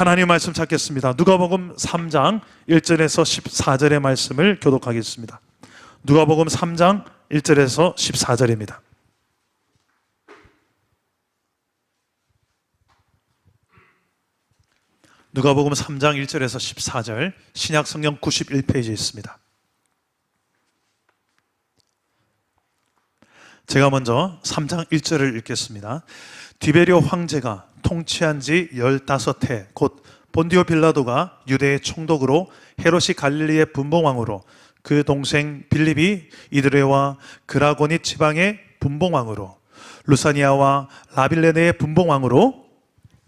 하나님 말씀 찾겠습니다. 누가복음 3장 1절에서 14절의 말씀을 교독하겠습니다. 누가복음 3장 1절에서 14절입니다. 누가복음 3장 1절에서 14절, 신약성경 91페이지에 있습니다. 제가 먼저 3장 1절을 읽겠습니다. 디베리오 황제가 통치한 지 15해, 곧 본디오 빌라도가 유대의 총독으로, 헤롯이 갈릴리의 분봉왕으로, 그 동생 빌립이 이드레와 그라고닛 지방의 분봉왕으로, 루사니아와 라빌레네의 분봉왕으로,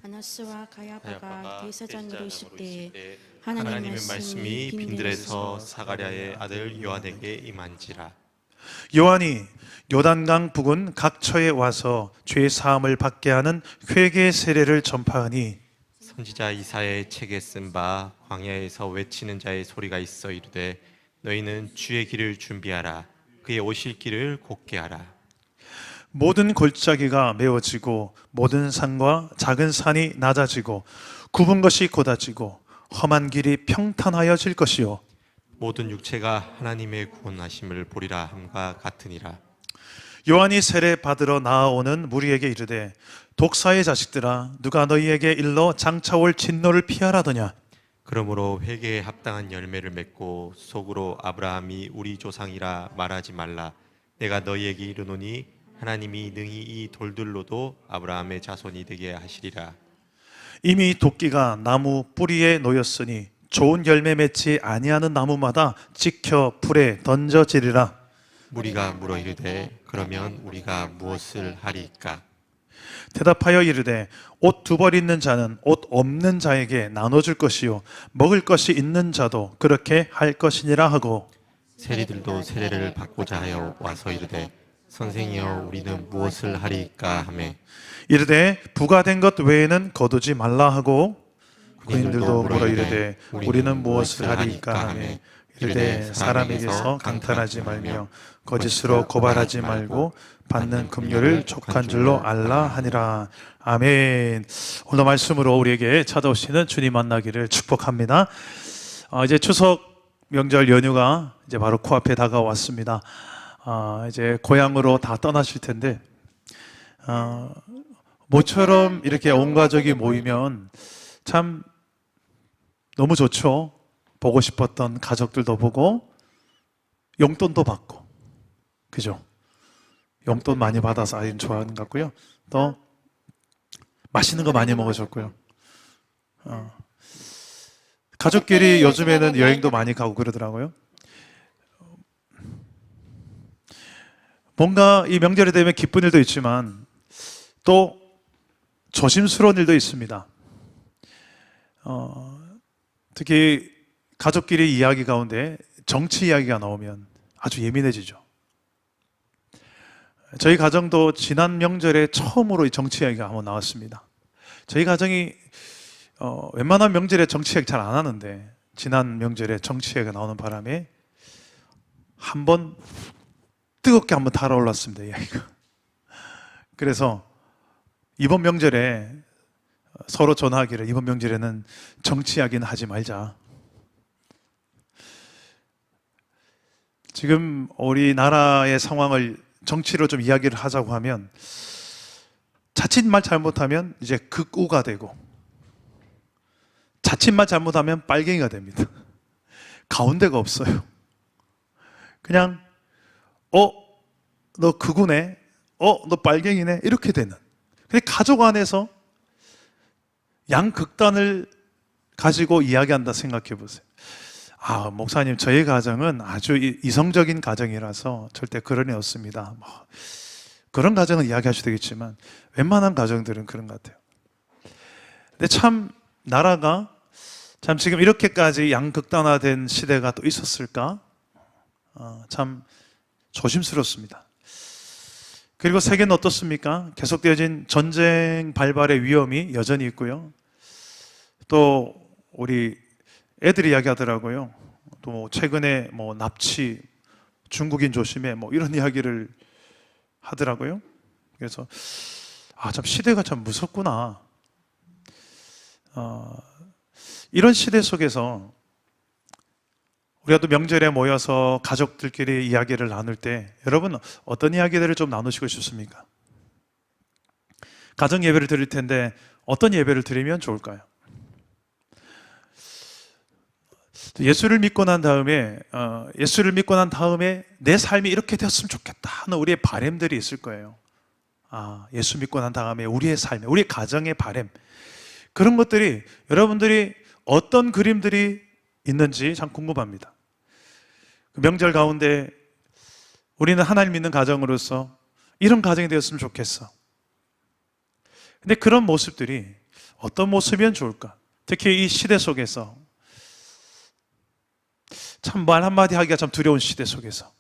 아나스와 가야바가 대사장으로 있을 때 하나님의 말씀이 빈들에서 사가랴의 아들 요한에게 임한지라. 요한이 요단강 부근 각처에 와서 죄 사함을 받게 하는 회개의 세례를 전파하니, 선지자 이사야의 책에 쓴 바 광야에서 외치는 자의 소리가 있어 이르되 너희는 주의 길을 준비하라, 그의 오실 길을 곧게 하라. 모든 골짜기가 메워지고 모든 산과 작은 산이 낮아지고 굽은 것이 곧아지고 험한 길이 평탄하여질 것이요, 모든 육체가 하나님의 구원하심을 보리라 함과 같으니라. 요한이 세례 받으러 나아오는 무리에게 이르되, 독사의 자식들아, 누가 너희에게 일러 장차올 진노를 피하라더냐. 그러므로 회개에 합당한 열매를 맺고 속으로 아브라함이 우리 조상이라 말하지 말라. 내가 너희에게 이르노니 하나님이 능히 이 돌들로도 아브라함의 자손이 되게 하시리라. 이미 도끼가 나무 뿌리에 놓였으니 좋은 열매 맺지 아니하는 나무마다 찍혀 불에 던져지리라. 무리가 물어 이르되 그러면 우리가 무엇을 하리이까? 대답하여 이르되, 옷 두 벌 있는 자는 옷 없는 자에게 나눠줄 것이요, 먹을 것이 있는 자도 그렇게 할 것이니라 하고, 세리들도 세례를 받고자 하여 와서 이르되 선생이여 우리는 무엇을 하리이까 하매, 이르되 부가된 것 외에는 거두지 말라 하고, 그인들도 물어 이르되 우리는 무엇을 하리이까 하매, 이르되 사람에게서 강탈하지 말며 거짓으로 고발하지 말고 받는 금료를 족한 줄로 알라 하니라. 아멘. 오늘 말씀으로 우리에게 찾아오시는 주님 만나기를 축복합니다. 이제 추석 명절 연휴가 이제 바로 코앞에 다가왔습니다. 이제 고향으로 다 떠나실 텐데, 모처럼 이렇게 온 가족이 모이면 참 너무 좋죠. 보고 싶었던 가족들도 보고 용돈도 받고, 그죠? 용돈 많이 받아서 아이는 좋아하는 것 같고요. 또 맛있는 거 많이 먹으셨고요. 가족끼리 요즘에는 여행도 많이 가고 그러더라고요. 뭔가 이 명절이 되면 기쁜 일도 있지만 또 조심스러운 일도 있습니다. 특히 가족끼리 이야기 가운데 정치 이야기가 나오면 아주 예민해지죠. 저희 가정도 지난 명절에 처음으로 이 정치 이야기가 한번 나왔습니다. 저희 가정이 웬만한 명절에 정치 이야기 잘 안 하는데 지난 명절에 정치 이야기가 나오는 바람에 한번 뜨겁게 한번 달아올랐습니다, 이야기가. 그래서 이번 명절에 서로 전화하기를, 이번 명절에는 정치 이야기는 하지 말자. 지금 우리나라의 상황을 정치로 좀 이야기를 하자고 하면 자칫말 잘못하면 이제 극우가 되고, 자칫말 잘못하면 빨갱이가 됩니다. 가운데가 없어요. 그냥 너 극우네, 너 빨갱이네, 이렇게 되는. 근데 가족 안에서 양극단을 가지고 이야기한다 생각해 보세요. 목사님, 저희 가정은 아주 이성적인 가정이라서 절대 그런 일 없습니다. 그런 가정은 이야기하셔도 되겠지만 웬만한 가정들은 그런 것 같아요. 근데 참 나라가 참 지금 이렇게까지 양극단화된 시대가 또 있었을까? 참 조심스럽습니다. 그리고 세계는 어떻습니까? 계속되어진 전쟁 발발의 위험이 여전히 있고요. 또 우리 애들이 이야기하더라고요. 또 최근에 납치, 중국인 조심해, 이런 이야기를 하더라고요. 그래서 참 시대가 참 무섭구나. 이런 시대 속에서 우리가 또 명절에 모여서 가족들끼리 이야기를 나눌 때 여러분 어떤 이야기들을 좀 나누시고 싶습니까? 가정 예배를 드릴 텐데 어떤 예배를 드리면 좋을까요? 예수를 믿고 난 다음에 내 삶이 이렇게 되었으면 좋겠다 하는 우리의 바람들이 있을 거예요. 예수 믿고 난 다음에 우리의 삶에, 우리 가정의 바람, 그런 것들이 여러분들이 어떤 그림들이 있는지 참 궁금합니다. 명절 가운데 우리는 하나님 믿는 가정으로서 이런 가정이 되었으면 좋겠어. 근데 그런 모습들이 어떤 모습이면 좋을까? 특히 이 시대 속에서 참 말 한마디 하기가 참 두려운 시대 속에서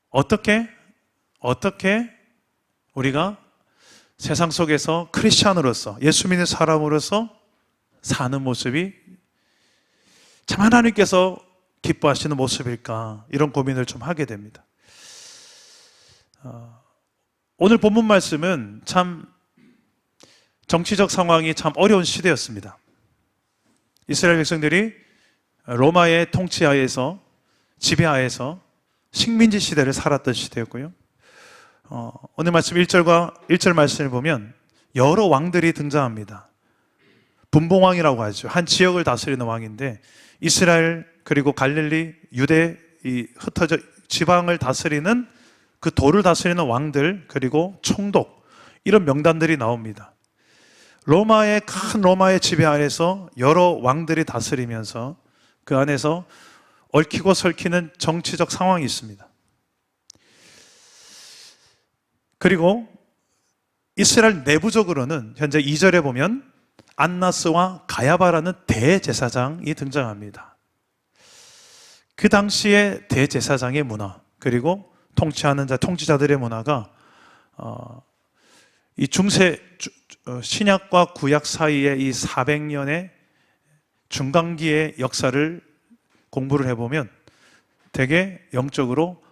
어떻게 우리가 세상 속에서 크리스찬으로서 예수 믿는 사람으로서 사는 모습이 참 하나님께서 기뻐하시는 모습일까, 이런 고민을 좀 하게 됩니다. 오늘 본문 말씀은 참 정치적 상황이 참 어려운 시대였습니다. 이스라엘 백성들이 로마의 통치하에서, 지배하에서 식민지 시대를 살았던 시대였고요. 오늘 말씀 1절 말씀을 보면 여러 왕들이 등장합니다. 분봉왕이라고 하죠. 한 지역을 다스리는 왕인데 이스라엘 그리고 갈릴리, 유대 이 흩어져 지방을 다스리는 그 도를 다스리는 왕들, 그리고 총독, 이런 명단들이 나옵니다. 큰 로마의 지배 아래서 여러 왕들이 다스리면서 그 안에서 얽히고 설키는 정치적 상황이 있습니다. 그리고 이스라엘 내부적으로는 현재 2절에 보면 안나스와 가야바라는 대제사장이 등장합니다. 그 당시의 대제사장의 문화, 그리고 통치하는 통치자들의 문화가 이 신약과 구약 사이의 이 400년의 중간기의 역사를 공부를 해보면 되게 영적으로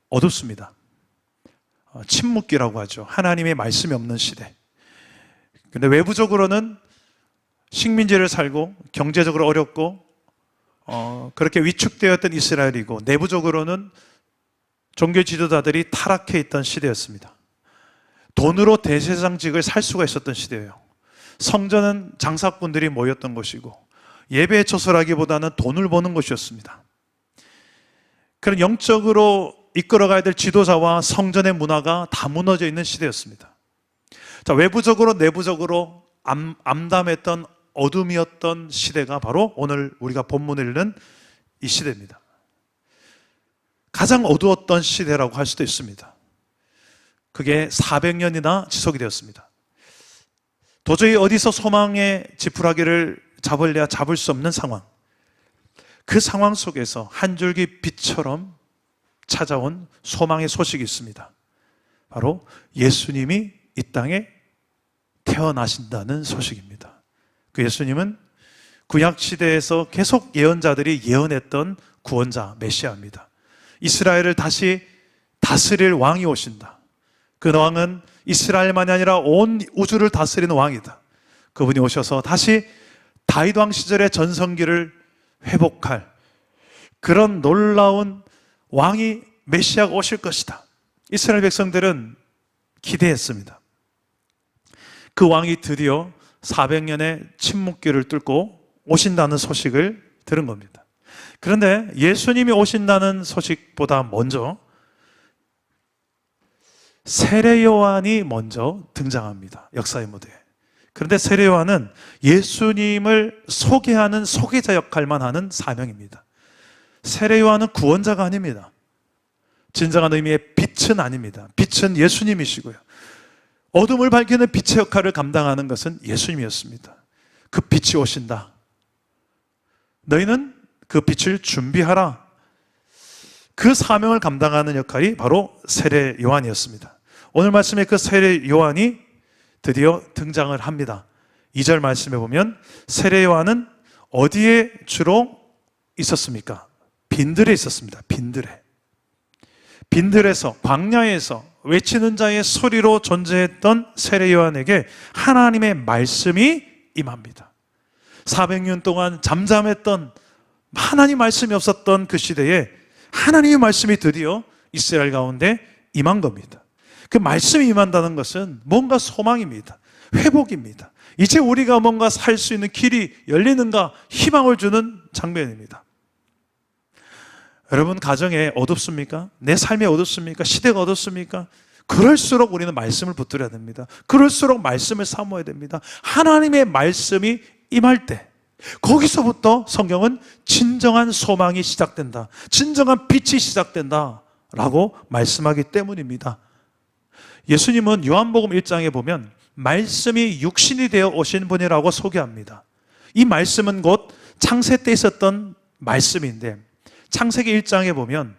어둡습니다. 침묵기라고 하죠. 하나님의 말씀이 없는 시대. 근데 외부적으로는 식민지를 살고 경제적으로 어렵고 그렇게 위축되었던 이스라엘이고, 내부적으로는 종교 지도자들이 타락해 있던 시대였습니다. 돈으로 대제사장직을 살 수가 있었던 시대예요. 성전은 장사꾼들이 모였던 곳이고 예배에 처설하기보다는 돈을 버는 곳이었습니다. 그런 영적으로 이끌어가야 될 지도자와 성전의 문화가 다 무너져 있는 시대였습니다. 자, 외부적으로 내부적으로 암담했던 어둠이었던 시대가 바로 오늘 우리가 본문을 읽는 이 시대입니다. 가장 어두웠던 시대라고 할 수도 있습니다. 그게 400년이나 지속이 되었습니다. 도저히 어디서 소망의 지푸라기를 잡을래야 잡을 수 없는 상황, 그 상황 속에서 한 줄기 빛처럼 찾아온 소망의 소식이 있습니다. 바로 예수님이 이 땅에 태어나신다는 소식입니다. 그 예수님은 구약시대에서 계속 예언자들이 예언했던 구원자, 메시아입니다. 이스라엘을 다시 다스릴 왕이 오신다. 그 왕은 이스라엘만이 아니라 온 우주를 다스리는 왕이다. 그분이 오셔서 다시 다윗 왕 시절의 전성기를 회복할 그런 놀라운 왕이, 메시아가 오실 것이다. 이스라엘 백성들은 기대했습니다. 그 왕이 드디어 400년의 침묵기를 뚫고 오신다는 소식을 들은 겁니다. 그런데 예수님이 오신다는 소식보다 먼저 세례 요한이 먼저 등장합니다. 역사의 무대에. 그런데 세례 요한은 예수님을 소개하는 소개자 역할만 하는 사명입니다. 세례 요한은 구원자가 아닙니다. 진정한 의미의 빛은 아닙니다. 빛은 예수님이시고요. 어둠을 밝히는 빛의 역할을 감당하는 것은 예수님이었습니다. 그 빛이 오신다. 너희는 그 빛을 준비하라. 그 사명을 감당하는 역할이 바로 세례 요한이었습니다. 오늘 말씀에 그 세례 요한이 드디어 등장을 합니다. 2절 말씀에 보면 세례 요한은 어디에 주로 있었습니까? 빈들에 있었습니다. 빈들에서, 광야에서 외치는 자의 소리로 존재했던 세례 요한에게 하나님의 말씀이 임합니다. 400년 동안 잠잠했던 하나님 말씀이 없었던 그 시대에 하나님의 말씀이 드디어 이스라엘 가운데 임한 겁니다. 그 말씀이 임한다는 것은 뭔가 소망입니다. 회복입니다. 이제 우리가 뭔가 살 수 있는 길이 열리는가 희망을 주는 장면입니다. 여러분 가정에 어둡습니까? 내 삶에 어둡습니까? 시대가 어둡습니까? 그럴수록 우리는 말씀을 붙들어야 됩니다. 그럴수록 말씀을 사모해야 됩니다. 하나님의 말씀이 임할 때 거기서부터 성경은 진정한 소망이 시작된다, 진정한 빛이 시작된다 라고 말씀하기 때문입니다. 예수님은 요한복음 1장에 보면 말씀이 육신이 되어 오신 분이라고 소개합니다. 이 말씀은 곧 창세 때 있었던 말씀인데, 창세기 1장에 보면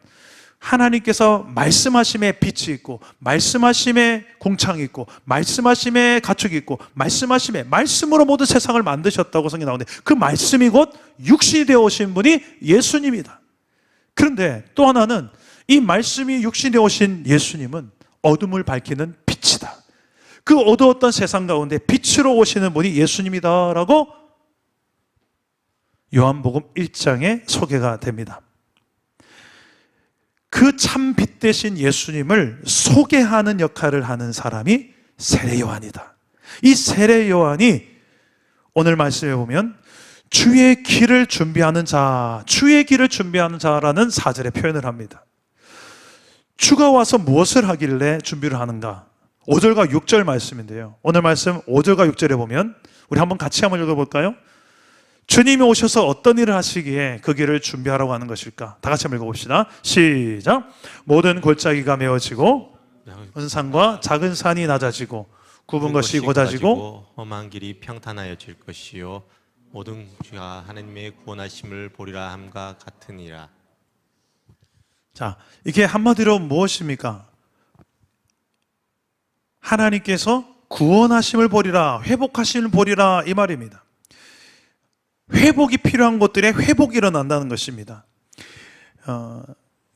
하나님께서 말씀하심에 빛이 있고, 말씀하심에 궁창이 있고, 말씀하심에 가축이 있고, 말씀하심에 말씀으로 모든 세상을 만드셨다고 성경에 나오는데, 그 말씀이 곧 육신이 되어 오신 분이 예수님이다. 그런데 또 하나는 이 말씀이 육신이 되어 오신 예수님은 어둠을 밝히는 빛이다. 그 어두웠던 세상 가운데 빛으로 오시는 분이 예수님이다라고 요한복음 1장에 소개가 됩니다. 그 참 빛 대신 예수님을 소개하는 역할을 하는 사람이 세례 요한이다. 이 세례 요한이 오늘 말씀에 보면 주의 길을 준비하는 자, 주의 길을 준비하는 자라는 4절에 표현을 합니다. 주가 와서 무엇을 하길래 준비를 하는가? 5절과 6절 말씀인데요, 오늘 말씀 5절과 6절에 보면 우리 한번 같이 한번 읽어볼까요? 주님이 오셔서 어떤 일을 하시기에 그 길을 준비하라고 하는 것일까? 다 같이 한번 읽어봅시다. 시작. 모든 골짜기가 메어지고 큰 산과 작은 산이 낮아지고 굽은 것이 곧아지고 험한 길이 평탄하여질 것이요 모든 주가 하나님의 구원하심을 보리라 함과 같으니라. 자, 이게 한마디로 무엇입니까? 하나님께서 구원하심을 보리라, 회복하심을 보리라, 이 말입니다. 회복이 필요한 곳들에 회복이 일어난다는 것입니다.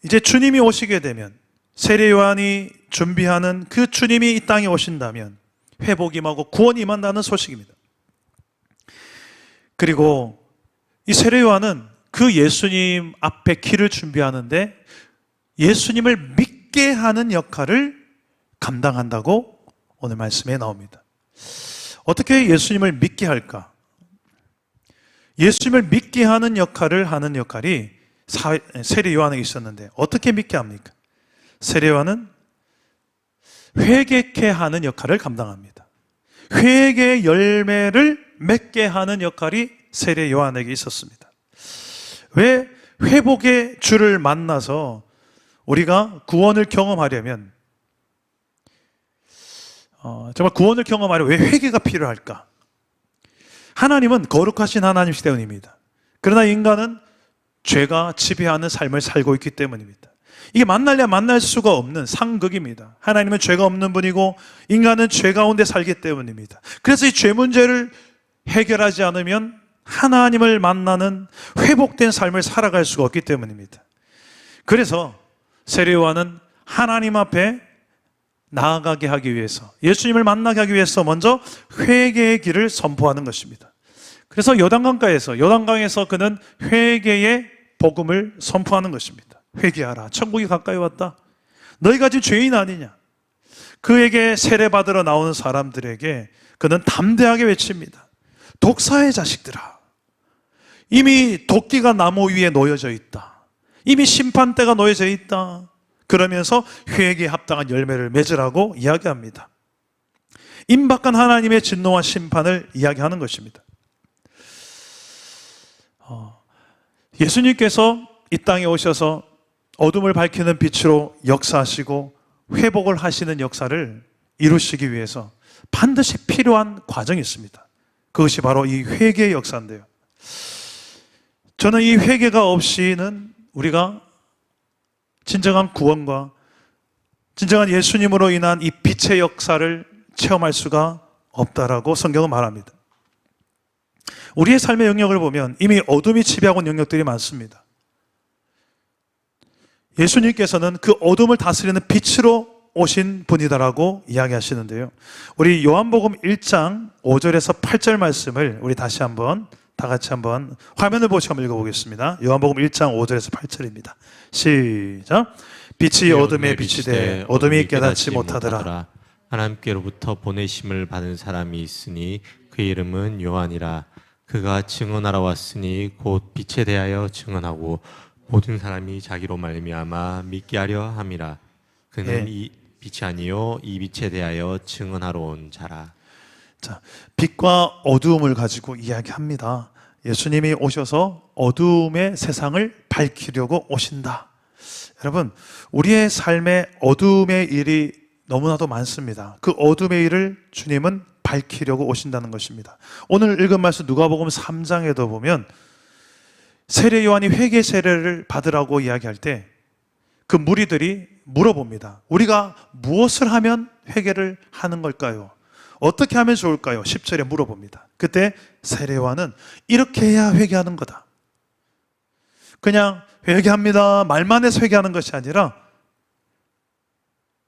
이제 주님이 오시게 되면, 세례 요한이 준비하는 그 주님이 이 땅에 오신다면 회복이 임하고 구원이 임한다는 소식입니다. 그리고 이 세례 요한은 그 예수님 앞에 길을 준비하는데 예수님을 믿게 하는 역할을 감당한다고 오늘 말씀에 나옵니다. 어떻게 예수님을 믿게 할까? 예수님을 믿게 하는 역할을 하는 역할이 세례 요한에게 있었는데 어떻게 믿게 합니까? 세례 요한은 회개케 하는 역할을 감당합니다. 회개의 열매를 맺게 하는 역할이 세례 요한에게 있었습니다. 왜? 회복의 주를 만나서 우리가 구원을 경험하려면, 정말 구원을 경험하려면 왜 회개가 필요할까? 하나님은 거룩하신 하나님이시 때문입니다. 그러나 인간은 죄가 지배하는 삶을 살고 있기 때문입니다. 이게 만날래야 만날 수가 없는 상극입니다. 하나님은 죄가 없는 분이고 인간은 죄 가운데 살기 때문입니다. 그래서 이 죄 문제를 해결하지 않으면 하나님을 만나는 회복된 삶을 살아갈 수가 없기 때문입니다. 그래서 세례 요한은 하나님 앞에 나아가게 하기 위해서, 예수님을 만나게 하기 위해서 먼저 회개의 길을 선포하는 것입니다. 그래서 요단강에서 그는 회개의 복음을 선포하는 것입니다. 회개하라, 천국이 가까이 왔다. 너희가 지금 죄인 아니냐? 그에게 세례받으러 나오는 사람들에게 그는 담대하게 외칩니다. 독사의 자식들아, 이미 도끼가 나무 위에 놓여져 있다. 이미 심판대가 놓여져 있다. 그러면서 회개에 합당한 열매를 맺으라고 이야기합니다. 임박한 하나님의 진노와 심판을 이야기하는 것입니다. 예수님께서 이 땅에 오셔서 어둠을 밝히는 빛으로 역사하시고 회복을 하시는 역사를 이루시기 위해서 반드시 필요한 과정이 있습니다. 그것이 바로 이 회개의 역사인데요, 저는 이 회개가 없이는 우리가 진정한 구원과 진정한 예수님으로 인한 이 빛의 역사를 체험할 수가 없다라고 성경은 말합니다. 우리의 삶의 영역을 보면 이미 어둠이 지배하고 있는 영역들이 많습니다. 예수님께서는 그 어둠을 다스리는 빛으로 오신 분이다라고 이야기하시는데요, 우리 요한복음 1장 5절에서 8절 말씀을 우리 다시 한번 다 같이 한번 화면을 보시고 한번 읽어보겠습니다. 요한복음 1장 5절에서 8절입니다. 시작. 빛이 어둠에 비치되 어둠이 깨닫지 못하더라. 하나님께로부터 보내심을 받은 사람이 있으니 그 이름은 요한이라. 그가 증언하러 왔으니 곧 빛에 대하여 증언하고 모든 사람이 자기로 말미암아 믿게 하려 함이라. 그는 예. 이 빛이 아니요 이 빛에 대하여 증언하러 온 자라. 자, 빛과 어두움을 가지고 이야기합니다. 예수님이 오셔서 어두움의 세상을 밝히려고 오신다. 여러분, 우리의 삶에 어두움의 일이 너무나도 많습니다. 그 어둠의 일을 주님은 밝히려고 오신다는 것입니다. 오늘 읽은 말씀 누가복음 3장에도 보면 세례 요한이 회개 세례를 받으라고 이야기할 때 그 무리들이 물어봅니다. 우리가 무엇을 하면 회개를 하는 걸까요? 어떻게 하면 좋을까요? 10절에 물어봅니다. 그때 세례 요한은 이렇게 해야 회개하는 거다. 그냥 회개합니다 말만 해서 회개하는 것이 아니라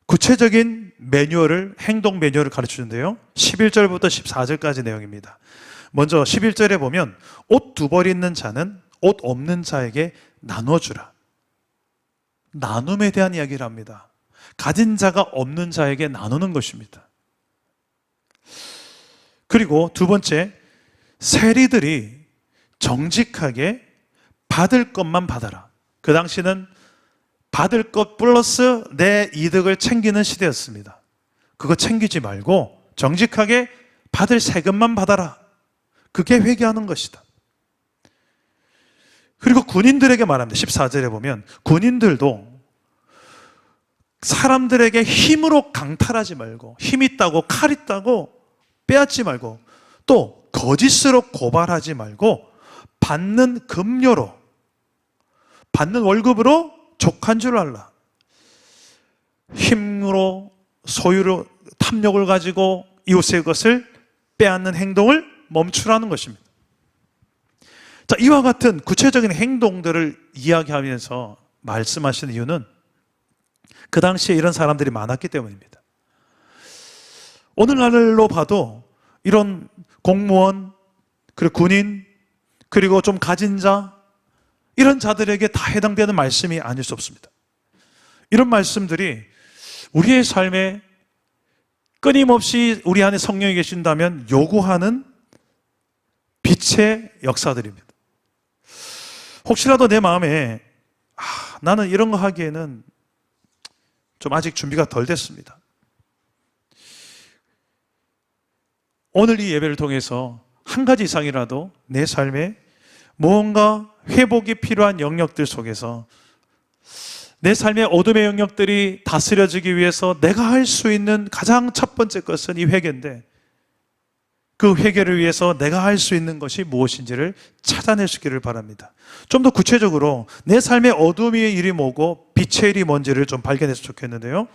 구체적인 매뉴얼을, 행동 매뉴얼을 가르치는데요. 11절부터 14절까지 내용입니다. 먼저 11절에 보면 옷 두 벌 있는 자는 옷 없는 자에게 나눠주라. 나눔에 대한 이야기를 합니다. 가진 자가 없는 자에게 나누는 것입니다. 그리고 두 번째, 세리들이 정직하게 받을 것만 받아라. 그 당시는 받을 것 플러스 내 이득을 챙기는 시대였습니다. 그거 챙기지 말고 정직하게 받을 세금만 받아라. 그게 회개하는 것이다. 그리고 군인들에게 말합니다. 14절에 보면 군인들도 사람들에게 힘으로 강탈하지 말고, 힘 있다고 칼 있다고 빼앗지 말고, 또 거짓으로 고발하지 말고 받는 급료로, 받는 월급으로 족한 줄 알라. 힘으로, 소유로, 탐욕을 가지고 이웃의 것을 빼앗는 행동을 멈추라는 것입니다. 자, 이와 같은 구체적인 행동들을 이야기하면서 말씀하시는 이유는 그 당시에 이런 사람들이 많았기 때문입니다. 오늘날로 봐도 이런 공무원, 그리고 군인, 그리고 좀 가진 자, 이런 자들에게 다 해당되는 말씀이 아닐 수 없습니다. 이런 말씀들이 우리의 삶에 끊임없이 우리 안에 성령이 계신다면 요구하는 빛의 역사들입니다. 혹시라도 내 마음에 나는 이런 거 하기에는 좀 아직 준비가 덜 됐습니다. 오늘 이 예배를 통해서 한 가지 이상이라도 내 삶에 무언가 회복이 필요한 영역들 속에서 내 삶의 어둠의 영역들이 다스려지기 위해서 내가 할 수 있는 가장 첫 번째 것은 이 회개인데, 그 회개를 위해서 내가 할 수 있는 것이 무엇인지를 찾아낼 수 있기를 바랍니다. 좀 더 구체적으로 내 삶의 어둠의 일이 뭐고 빛의 일이 뭔지를 좀 발견했으면 좋겠는데요.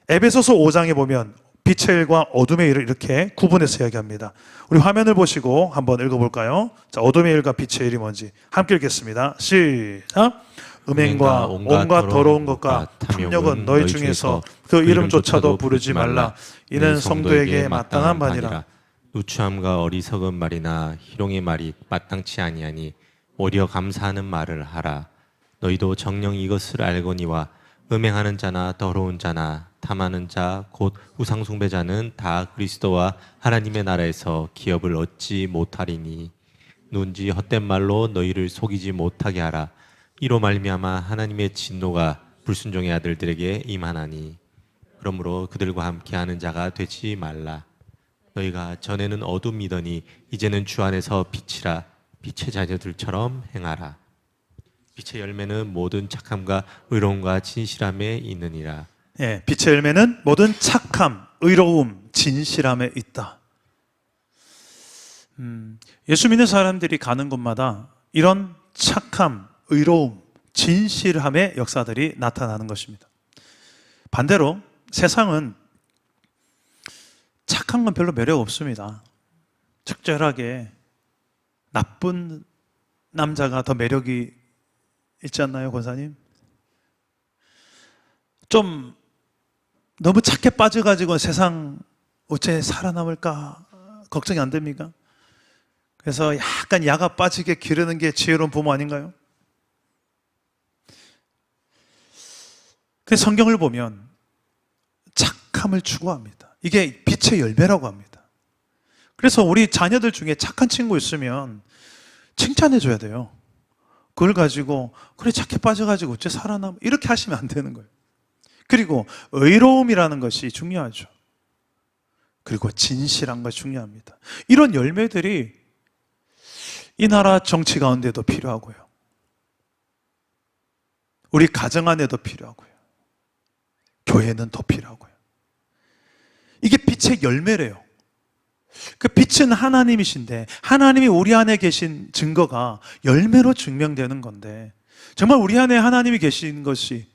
에베소서 5장에 보면 빛의 일과 어둠의 일을 이렇게 구분해서 이야기합니다. 우리 화면을 보시고 한번 읽어볼까요? 자, 어둠의 일과 빛의 일이 뭔지 함께 읽겠습니다. 시작. 음행과 온갖 더러운 것과 탐욕은 너희 중에서 그 이름조차도 부르지 말라. 이는 성도에게 마땅한 바니라. 누추함과 어리석은 말이나 희롱의 말이 마땅치 아니하니 오히려 감사하는 말을 하라. 너희도 정녕 이것을 알거니와 음행하는 자나 더러운 자나 탐하는 자 곧 우상숭배자는 다 그리스도와 하나님의 나라에서 기업을 얻지 못하리니 누군지 헛된 말로 너희를 속이지 못하게 하라. 이로 말미암아 하나님의 진노가 불순종의 아들들에게 임하나니 그러므로 그들과 함께하는 자가 되지 말라. 너희가 전에는 어둠이더니 이제는 주 안에서 빛이라. 빛의 자녀들처럼 행하라. 빛의 열매는 모든 착함과 의로움과 진실함에 있느니라. 예, 빛의 열매는 모든 착함, 의로움, 진실함에 있다. 예수 믿는 사람들이 가는 곳마다 이런 착함, 의로움, 진실함의 역사들이 나타나는 것입니다. 반대로 세상은 착한 건 별로 매력 없습니다. 적절하게 나쁜 남자가 더 매력이 있지 않나요, 권사님? 좀 너무 착해 빠져가지고 세상 어째 살아남을까 걱정이 안 됩니까? 그래서 약간 야가 빠지게 기르는 게 지혜로운 부모 아닌가요? 그 성경을 보면 착함을 추구합니다. 이게 빛의 열매라고 합니다. 그래서 우리 자녀들 중에 착한 친구 있으면 칭찬해 줘야 돼요. 그걸 가지고 그래 착해 빠져가지고 어째 살아남아 이렇게 하시면 안 되는 거예요. 그리고 의로움이라는 것이 중요하죠. 그리고 진실한 것이 중요합니다. 이런 열매들이 이 나라 정치 가운데도 필요하고요. 우리 가정 안에도 필요하고요. 교회는 더 필요하고요. 이게 빛의 열매래요. 그 빛은 하나님이신데 하나님이 우리 안에 계신 증거가 열매로 증명되는 건데 정말 우리 안에 하나님이 계신 것이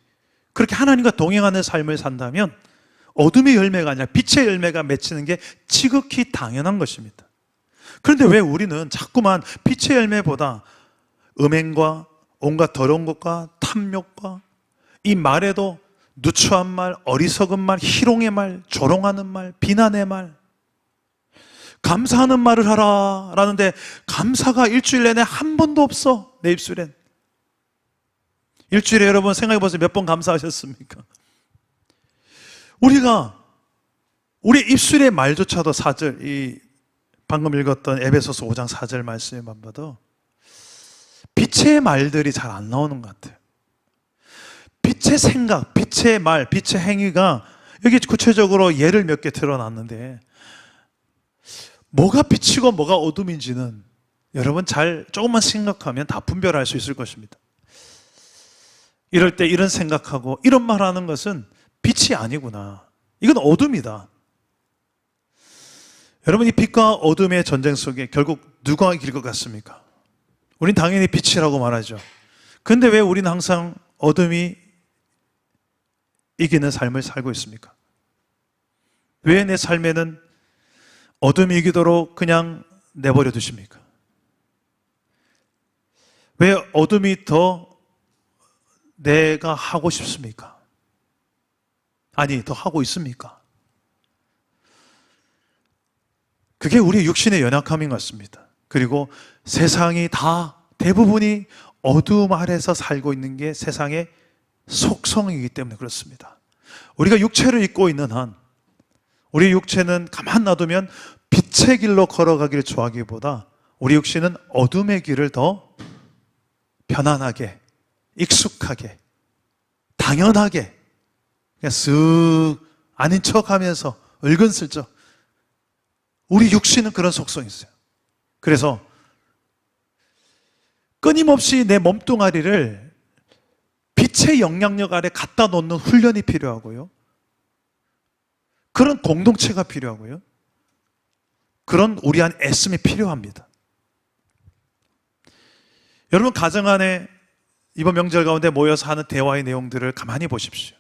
그렇게 하나님과 동행하는 삶을 산다면 어둠의 열매가 아니라 빛의 열매가 맺히는 게 지극히 당연한 것입니다. 그런데 왜 우리는 자꾸만 빛의 열매보다 음행과 온갖 더러운 것과 탐욕과 이 말에도 누추한 말, 어리석은 말, 희롱의 말, 조롱하는 말, 비난의 말, 감사하는 말을 하라 라는데 감사가 일주일 내내 한 번도 없어 내 입술엔. 일주일에 여러분 생각해 보세요. 몇 번 감사하셨습니까? 우리 입술의 말조차도 4절, 이 방금 읽었던 에베소서 5장 4절 말씀만 봐도 빛의 말들이 잘 안 나오는 것 같아요. 빛의 생각, 빛의 말, 빛의 행위가 여기 구체적으로 예를 몇 개 드러났는데 뭐가 빛이고 뭐가 어둠인지는 여러분 조금만 생각하면 다 분별할 수 있을 것입니다. 이럴 때 이런 생각하고 이런 말하는 것은 빛이 아니구나. 이건 어둠이다. 여러분 이 빛과 어둠의 전쟁 속에 결국 누가 이길 것 같습니까? 우린 당연히 빛이라고 말하죠. 근데 왜 우리는 항상 어둠이 이기는 삶을 살고 있습니까? 왜 내 삶에는 어둠이 이기도록 그냥 내버려 두십니까? 왜 어둠이 더 내가 하고 싶습니까? 아니, 더 하고 있습니까? 그게 우리 육신의 연약함인 것 같습니다. 그리고 세상이 다 대부분이 어둠 아래서 살고 있는 게 세상의 속성이기 때문에 그렇습니다. 우리가 육체를 입고 있는 한 우리 육체는 가만 놔두면 빛의 길로 걸어가기를 좋아하기보다 우리 육신은 어둠의 길을 더 편안하게, 익숙하게, 당연하게 그냥 쓱 아닌 척하면서 은근슬쩍 우리 육신은 그런 속성이 있어요. 그래서 끊임없이 내 몸뚱아리를 빛의 영향력 아래 갖다 놓는 훈련이 필요하고요. 그런 공동체가 필요하고요. 그런 우리 안 애씀이 필요합니다. 여러분 가정 안에 이번 명절 가운데 모여서 하는 대화의 내용들을 가만히 보십시오.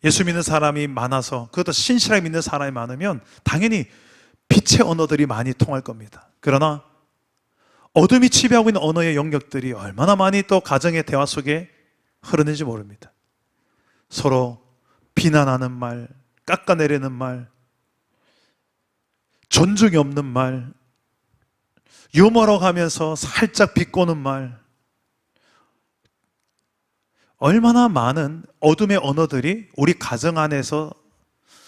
예수 믿는 사람이 많아서 그것도 신실하게 믿는 사람이 많으면 당연히 빛의 언어들이 많이 통할 겁니다. 그러나 어둠이 지배하고 있는 언어의 영역들이 얼마나 많이 또 가정의 대화 속에 흐르는지 모릅니다. 서로 비난하는 말, 깎아내리는 말, 존중이 없는 말, 유머러 가면서 살짝 비꼬는 말, 얼마나 많은 어둠의 언어들이 우리 가정 안에서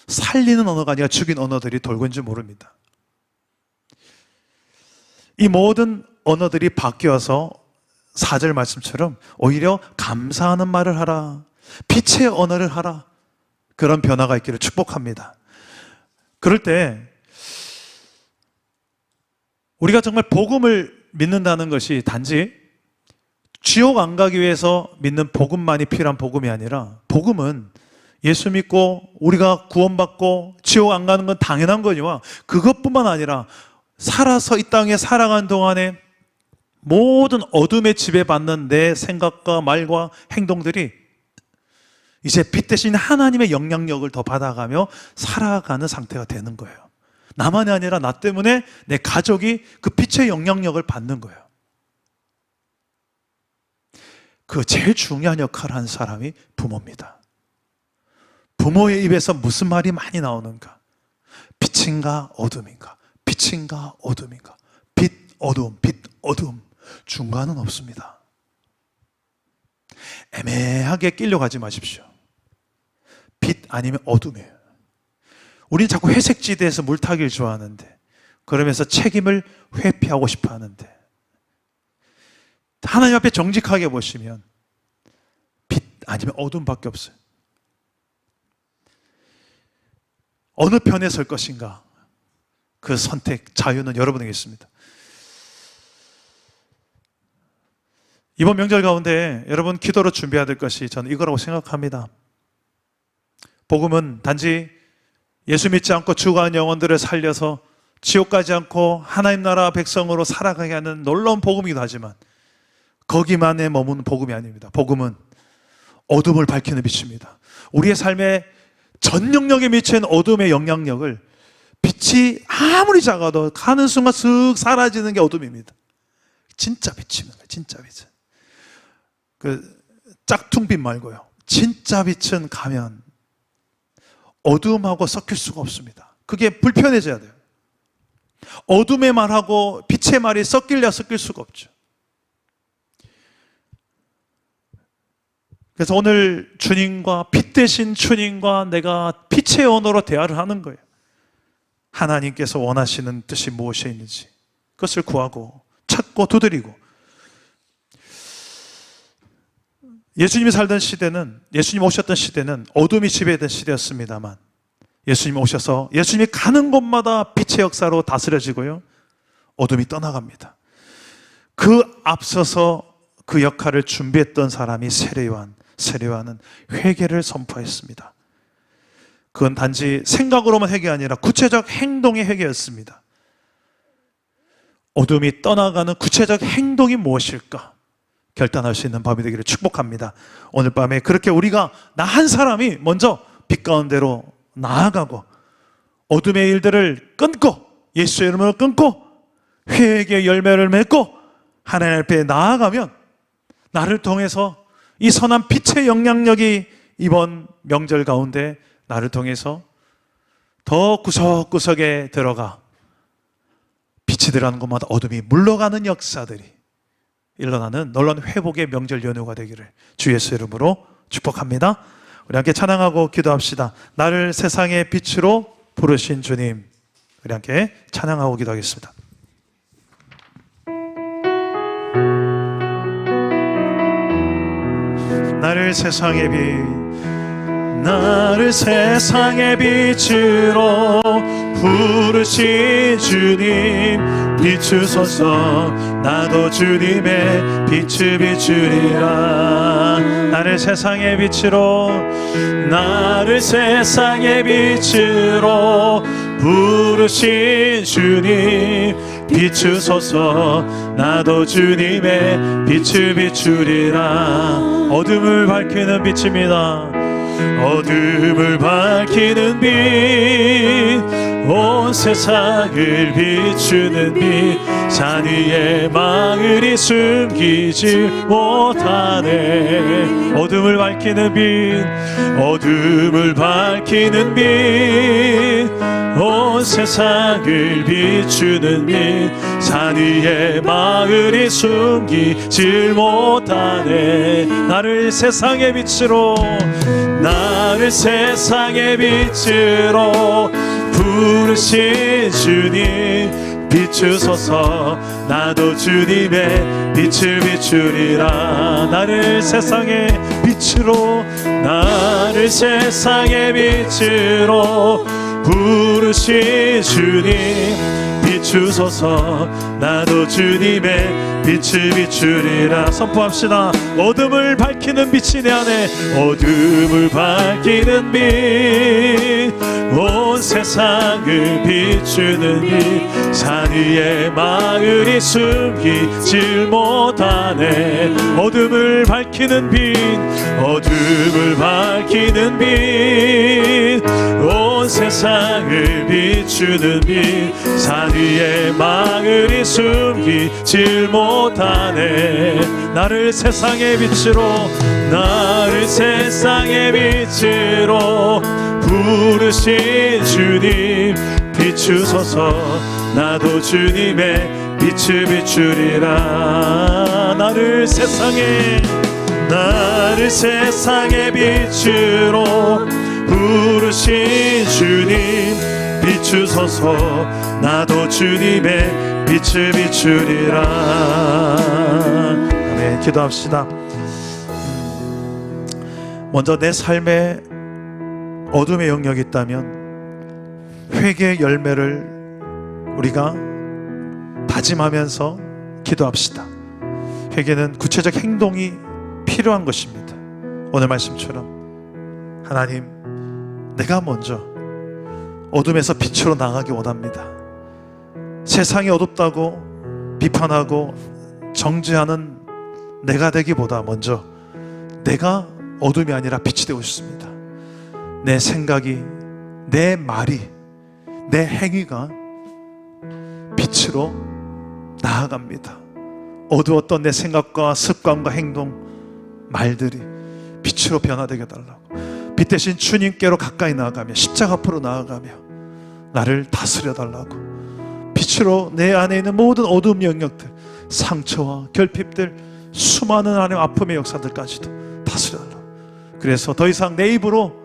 살리는 언어가 아니라 죽인 언어들이 돌고 있는지 모릅니다. 이 모든 언어들이 바뀌어서 4절 말씀처럼 오히려 감사하는 말을 하라, 빛의 언어를 하라, 그런 변화가 있기를 축복합니다. 그럴 때 우리가 정말 복음을 믿는다는 것이 단지 지옥 안 가기 위해서 믿는 복음만이 필요한 복음이 아니라 복음은 예수 믿고 우리가 구원받고 지옥 안 가는 건 당연한 거니와 그것뿐만 아니라 살아서 이 땅에 살아가는 동안에 모든 어둠에 지배받는 내 생각과 말과 행동들이 이제 빛 대신 하나님의 영향력을 더 받아가며 살아가는 상태가 되는 거예요. 나만이 아니라 나 때문에 내 가족이 그 빛의 영향력을 받는 거예요. 그 제일 중요한 역할을 하는 사람이 부모입니다. 부모의 입에서 무슨 말이 많이 나오는가? 빛인가 어둠인가? 빛인가 어둠인가? 빛, 어둠, 빛, 어둠. 중간은 없습니다. 애매하게 끌려가지 마십시오. 빛 아니면 어둠이에요. 우리는 자꾸 회색지대에서 물타기를 좋아하는데, 그러면서 책임을 회피하고 싶어 하는데, 하나님 앞에 정직하게 보시면 빛 아니면 어둠밖에 없어요. 어느 편에 설 것인가? 그 선택, 자유는 여러분에게 있습니다. 이번 명절 가운데 여러분 기도로 준비해야 될 것이 저는 이거라고 생각합니다. 복음은 단지 예수 믿지 않고 죽어가는 영혼들을 살려서 지옥 가지 않고 하나님 나라 백성으로 살아가게 하는 놀라운 복음이기도 하지만, 거기만에 머무는 복음이 아닙니다. 복음은 어둠을 밝히는 빛입니다. 우리의 삶에 전 영역에 미친 어둠의 영향력을 빛이 아무리 작아도 가는 순간 슥 사라지는 게 어둠입니다. 진짜 빛입니다. 진짜 빛은. 그 짝퉁빛 말고요. 진짜 빛은 가면 어둠하고 섞일 수가 없습니다. 그게 불편해져야 돼요. 어둠의 말하고 빛의 말이 섞일 수가 없죠. 그래서 오늘 주님과 빛 대신 주님과 내가 빛의 언어로 대화를 하는 거예요. 하나님께서 원하시는 뜻이 무엇이 있는지 그것을 구하고 찾고 두드리고. 예수님이 살던 시대는, 예수님 오셨던 시대는 어둠이 지배했던 시대였습니다만, 예수님이 오셔서 예수님이 가는 곳마다 빛의 역사로 다스려지고요, 어둠이 떠나갑니다. 그 앞서서 그 역할을 준비했던 사람이 세례요한. 세례요한은 회개를 선포했습니다. 그건 단지 생각으로만 회개가 아니라 구체적 행동의 회개였습니다. 어둠이 떠나가는 구체적 행동이 무엇일까 결단할 수 있는 밤이 되기를 축복합니다. 오늘 밤에 그렇게 우리가 나 한 사람이 먼저 빛 가운데로 나아가고 어둠의 일들을 끊고 예수의 이름으로 끊고 회개의 열매를 맺고 하나님 앞에 나아가면 나를 통해서 이 선한 빛의 영향력이 이번 명절 가운데 나를 통해서 더 구석구석에 들어가 빛이 들어가는 곳마다 어둠이 물러가는 역사들이 일어나는 놀라운 회복의 명절 연휴가 되기를 주 예수 이름으로 축복합니다. 우리 함께 찬양하고 기도합시다. 나를 세상의 빛으로 부르신 주님, 우리 함께 찬양하고 기도하겠습니다. 나를 세상의 빛, 나를 세상의 빛으로 부르신 주님, 비추소서. 나도 주님의 빛을 비추리라. 나를 세상의 빛으로, 나를 세상의 빛으로 부르신 주님, 비추소서. 나도 주님의 빛을 비추리라. 어둠을 밝히는 빛입니다. 어둠을 밝히는 빛, 온 세상을 비추는 빛, 산 위에 마을이 숨기지 못하네. 어둠을 밝히는 빛, 어둠을 밝히는 빛, 온 세상을 비추는 빛, 산 위에 마을이 숨기지 못하네. 나를 세상의 빛으로, 나를 세상의 빛으로 부르신 주님, 비추소서. 나도 주님의 빛을 비추리라. 나를 세상의 빛으로, 나를 세상의 빛으로 부르신 주님, 비추소서. 나도 주님의 빛을 비추리라. 선포합시다. 어둠을 밝히는 빛이 내 안에, 어둠을 밝히는 빛, 온 세상을 비추는 빛, 산 위에 마을이 숨기질 못하네. 어둠을 밝히는 빛, 어둠을 밝히는 빛, 온 세상을 비추는 빛, 산 위에 마을이 숨기질 못하네. 나를 세상의 빛으로, 나를 세상의 빛으로 부르신 주님, 비추소서. 나도 주님의 빛을 비추리라. 나를 세상의 빛으로 부르신 주님 비추소서. 나도 주님의 빛을 비추리라. 아멘. 기도합시다. 먼저 내 삶에 어둠의 영역이 있다면 회개의 열매를 우리가 다짐하면서 기도합시다. 회개는 구체적 행동이 필요한 것입니다. 오늘 말씀처럼 하나님, 내가 먼저 어둠에서 빛으로 나가기 원합니다. 세상이 어둡다고 비판하고 정죄하는 내가 되기보다 먼저 내가 어둠이 아니라 빛이 되고 싶습니다. 내 생각이, 내 말이, 내 행위가 빛으로 나아갑니다. 어두웠던 내 생각과 습관과 행동, 말들이 빛으로 변화되게 해달라고, 빛 대신 주님께로 가까이 나아가며 십자가 앞으로 나아가며 나를 다스려 달라고, 빛으로 내 안에 있는 모든 어두운 영역들, 상처와 결핍들, 수많은 하나님의 아픔의 역사들까지도 다스려 달라고. 그래서 더 이상 내 입으로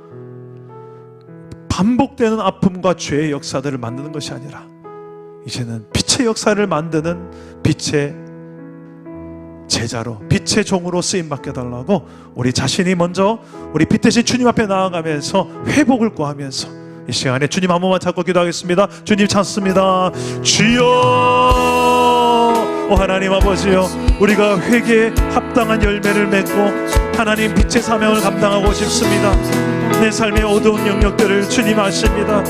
반복되는 아픔과 죄의 역사들을 만드는 것이 아니라 이제는 빛의 역사를 만드는 빛의 제자로, 빛의 종으로 쓰임받게 달라고 우리 자신이 먼저 우리 빛 대신 주님 앞에 나아가면서 회복을 구하면서 이 시간에 주님 한 번만 찾고 기도하겠습니다. 주님 찾습니다. 주여, 오 하나님 아버지여, 우리가 회개에 합당한 열매를 맺고 하나님 빛의 사명을 감당하고 싶습니다. 내 삶의 어두운 영역들을 주님 아십니다.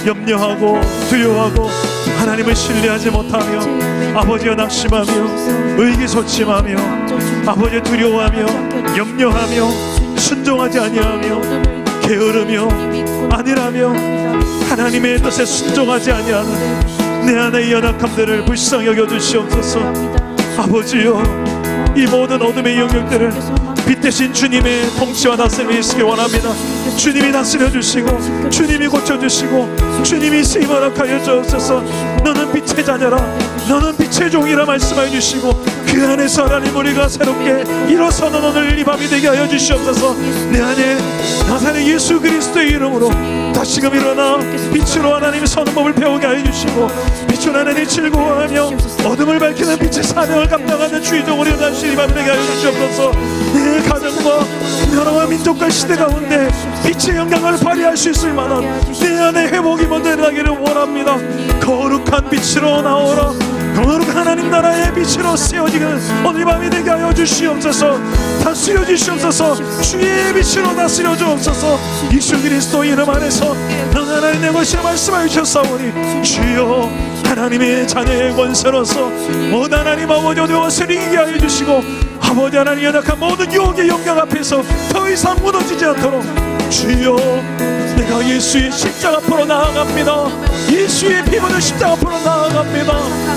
염려하고 두려워하고 하나님을 신뢰하지 못하며 아버지여 낙심하며 의기소침하며 아버지여 두려워하며 염려하며 순종하지 아니하며 게으르며 안일하며 하나님의 뜻에 순종하지 아니하는 내 안의 연약함들을 불쌍히 여겨주시옵소서. 아버지여, 이 모든 어둠의 영역들을 빛 대신 주님의 통치와 다스림이 있으기 원합니다. 주님이 다스려 주시고 주님이 고쳐주시고 주님이 쓰임을 허락하여 주옵소서. 너는 빛의 자녀라, 너는 빛의 종이라 말씀하여 주시고 그 안에서 하나님 우리가 새롭게 일어서는 오늘 이 밤이 되게 하여 주시옵소서. 내 안에 나사렛 예수 그리스도의 이름으로 다시금 일어나 빛으로 하나님의 서는 법을 배우게 하여 주시고 빛으로 하나님 즐거워하며 어둠을 밝히는 빛의 사명을 감당하는 주의종으로 다시 이 밤이 되게 하여 주시옵소서. 내 가정과 나라와 민족과 시대 가운데 빛의 영광을 발휘할 수 있을 만한 내 안에 회복이 먼저 일어나기를 원합니다. 거룩한 빛으로 나오라. 거룩한 하나님 나라의 빛으로 세워지는 오늘 밤이 되게 하여 주시옵소서. 다스려 주시옵소서. 주의 빛으로 다스려 주옵소서. 예수 그리스도 이름 안에서 너 하나님 내 것이라 말씀하여 주셨사오니 주여, 하나님의 자녀의 권세로서 모든 하나님 아버지 것을 이기게 하여 주시고 아버지 하나님 연약한 모든 유혹의 영역 앞에서 더 이상 무너지지 않도록 주여, 내가 예수의 십자가 앞으로 나아갑니다. 예수의 피 묻은 십자가 앞으로 나아갑니다.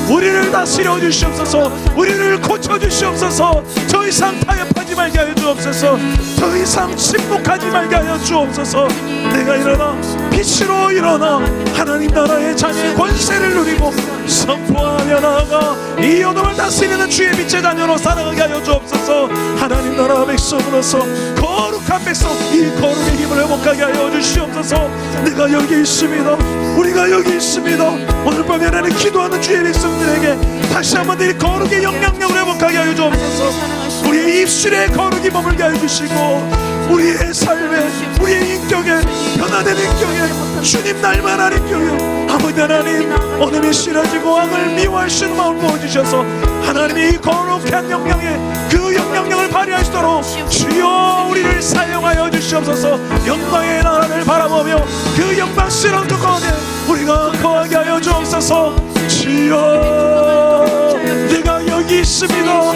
우리를 다스려 주시옵소서. 우리를 고쳐 주시옵소서. 더 이상 타협하지 말게 하여 주옵소서. 더 이상 침묵하지 말게 하여 주옵소서. 내가 일어나 빛으로 일어나 하나님 나라의 자녀의 권세를 누리고 선포하며 나아가 이 어둠을 다스리는 주의 빛의 자녀로 살아가게 하여 주옵소서. 하나님 나라 백성으로서 거룩한 백성, 이 거룩의 힘을 회복하게 하여 주시옵소서. 내가 여기 있습니다. 우리가 여기 있습니다. 오늘 밤에 하나님 기도하는 주의 백성들에게 다시 한번 이 거룩의 영향력을 회복하게 하여 주옵소서. 우리의 입술에 거룩이 머물게 하여 주시고 우리의 삶에, 우리의 인격에, 변화된 인격에 주님 날만한 인격에 아버지 하나님 어둠이 싫어지고 왕을 미워하시는 마음을 부어주셔서 하나님이 이 거룩한 영향에 그 영향력을 발휘하시도록 주여 우리를 사용하여 주시옵소서. 영광의 나라를 바라보며 그 영광스러운 그 가운데 우리가 거하게 하여 주옵소서. 주여, 내가 여기 있습니다.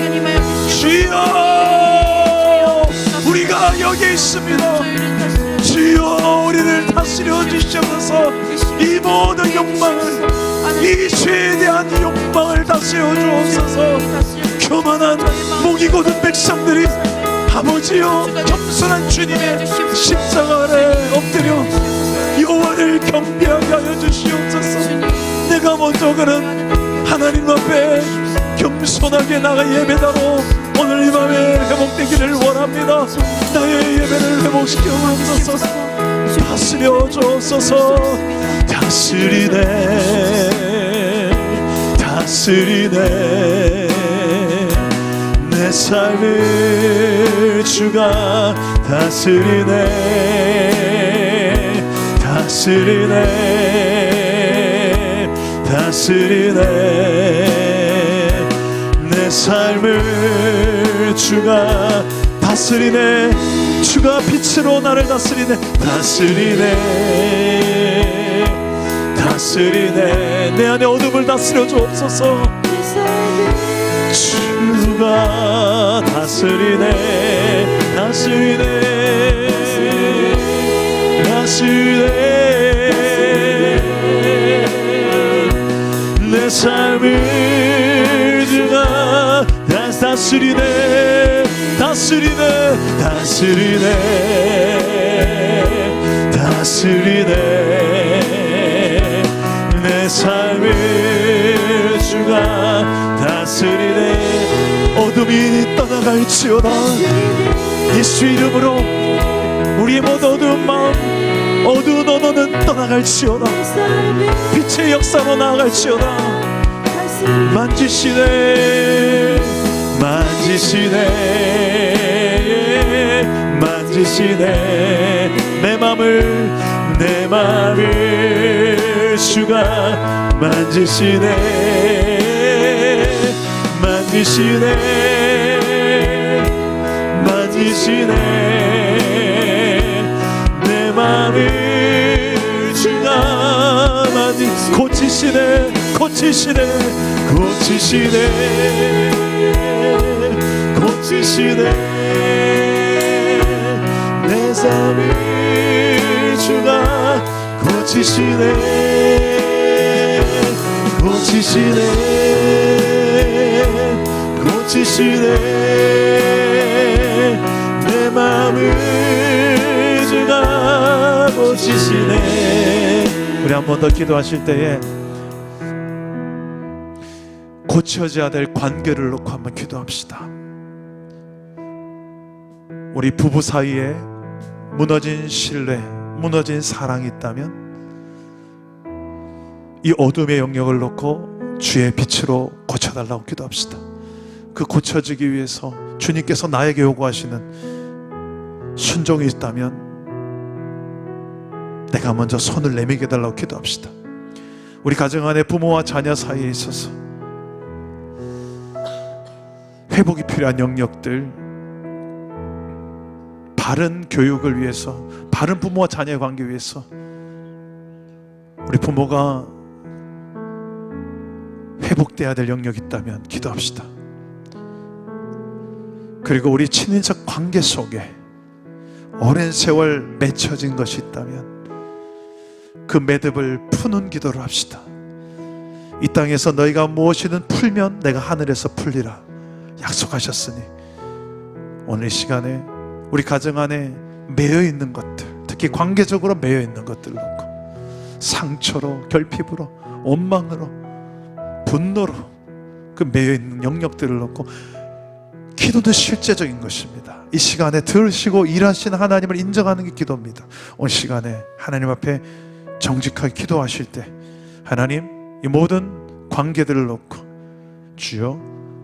주여, 우리가 여기 있습니다. 주여, 우리를 다스려 주시옵소서. 이 모든 욕망을, 이 죄에 대한 욕망을 다스려 주옵소서. 교만한 목이 곧은 백성들이 아버지여 겸손한 주님의 십자가 아래 엎드려 이 여호와를 경배하게 하여 주시옵소서. 내가 먼저 그런 하나님 앞에 겸손하게 나가 예배다로 오늘 이 밤에 회복되기를 원합니다. 나의 예배를 회복시켜 주옵소서. 다스려 주옵소서. 다스리네 다스리네 내 삶을 주가 다스리네 다스리네 다스리네 내 삶을 주가 다스리네 주가 빛으로 나를 다스리네 다스리네 다스리네 내 안에 어둠을 다스려 주옵소서. 주가 다스리네 다스리네 다스리네 내 삶을 주가 다스리네 다스리네 다스리네 다스리네 내 삶을 주가 다스리네 어둠이 떠나갈지어다. 예수 이름으로 우리의 모든 어두운 마음 어두운 언어는 떠나갈지어다. 빛의 역사로 나아갈지어다. 만지시네 만지시네 만지시네 내 맘을 주가 만지시네 만지시네 만지시네 내 맘을 주가 고치시네 고치시네 고치시네 고치시네 내 삶을 주가 고치시네 고치시네 고치시네 내 맘을 주가 고치시네. 우리 한 번 더 기도하실 때에 고쳐져야 될 관계를 놓고 한번 기도합시다. 우리 부부 사이에 무너진 신뢰, 무너진 사랑이 있다면 이 어둠의 영역을 놓고 주의 빛으로 고쳐달라고 기도합시다. 그 고쳐지기 위해서 주님께서 나에게 요구하시는 순종이 있다면 내가 먼저 손을 내밀게 달라고 기도합시다. 우리 가정 안에 부모와 자녀 사이에 있어서 회복이 필요한 영역들, 바른 교육을 위해서, 바른 부모와 자녀의 관계 위해서 우리 부모가 회복돼야 될 영역이 있다면 기도합시다. 그리고 우리 친인척 관계 속에 오랜 세월 맺혀진 것이 있다면 그 매듭을 푸는 기도를 합시다. 이 땅에서 너희가 무엇이든 풀면 내가 하늘에서 풀리라 약속하셨으니 오늘 이 시간에 우리 가정 안에 매여 있는 것들, 특히 관계적으로 매여 있는 것들을 놓고 상처로, 결핍으로, 원망으로, 분노로 그 매여 있는 영역들을 놓고 기도는 실제적인 것입니다. 이 시간에 들으시고 일하시는 하나님을 인정하는 게 기도입니다. 오늘 시간에 하나님 앞에 정직하게 기도하실 때 하나님 이 모든 관계들을 놓고 주여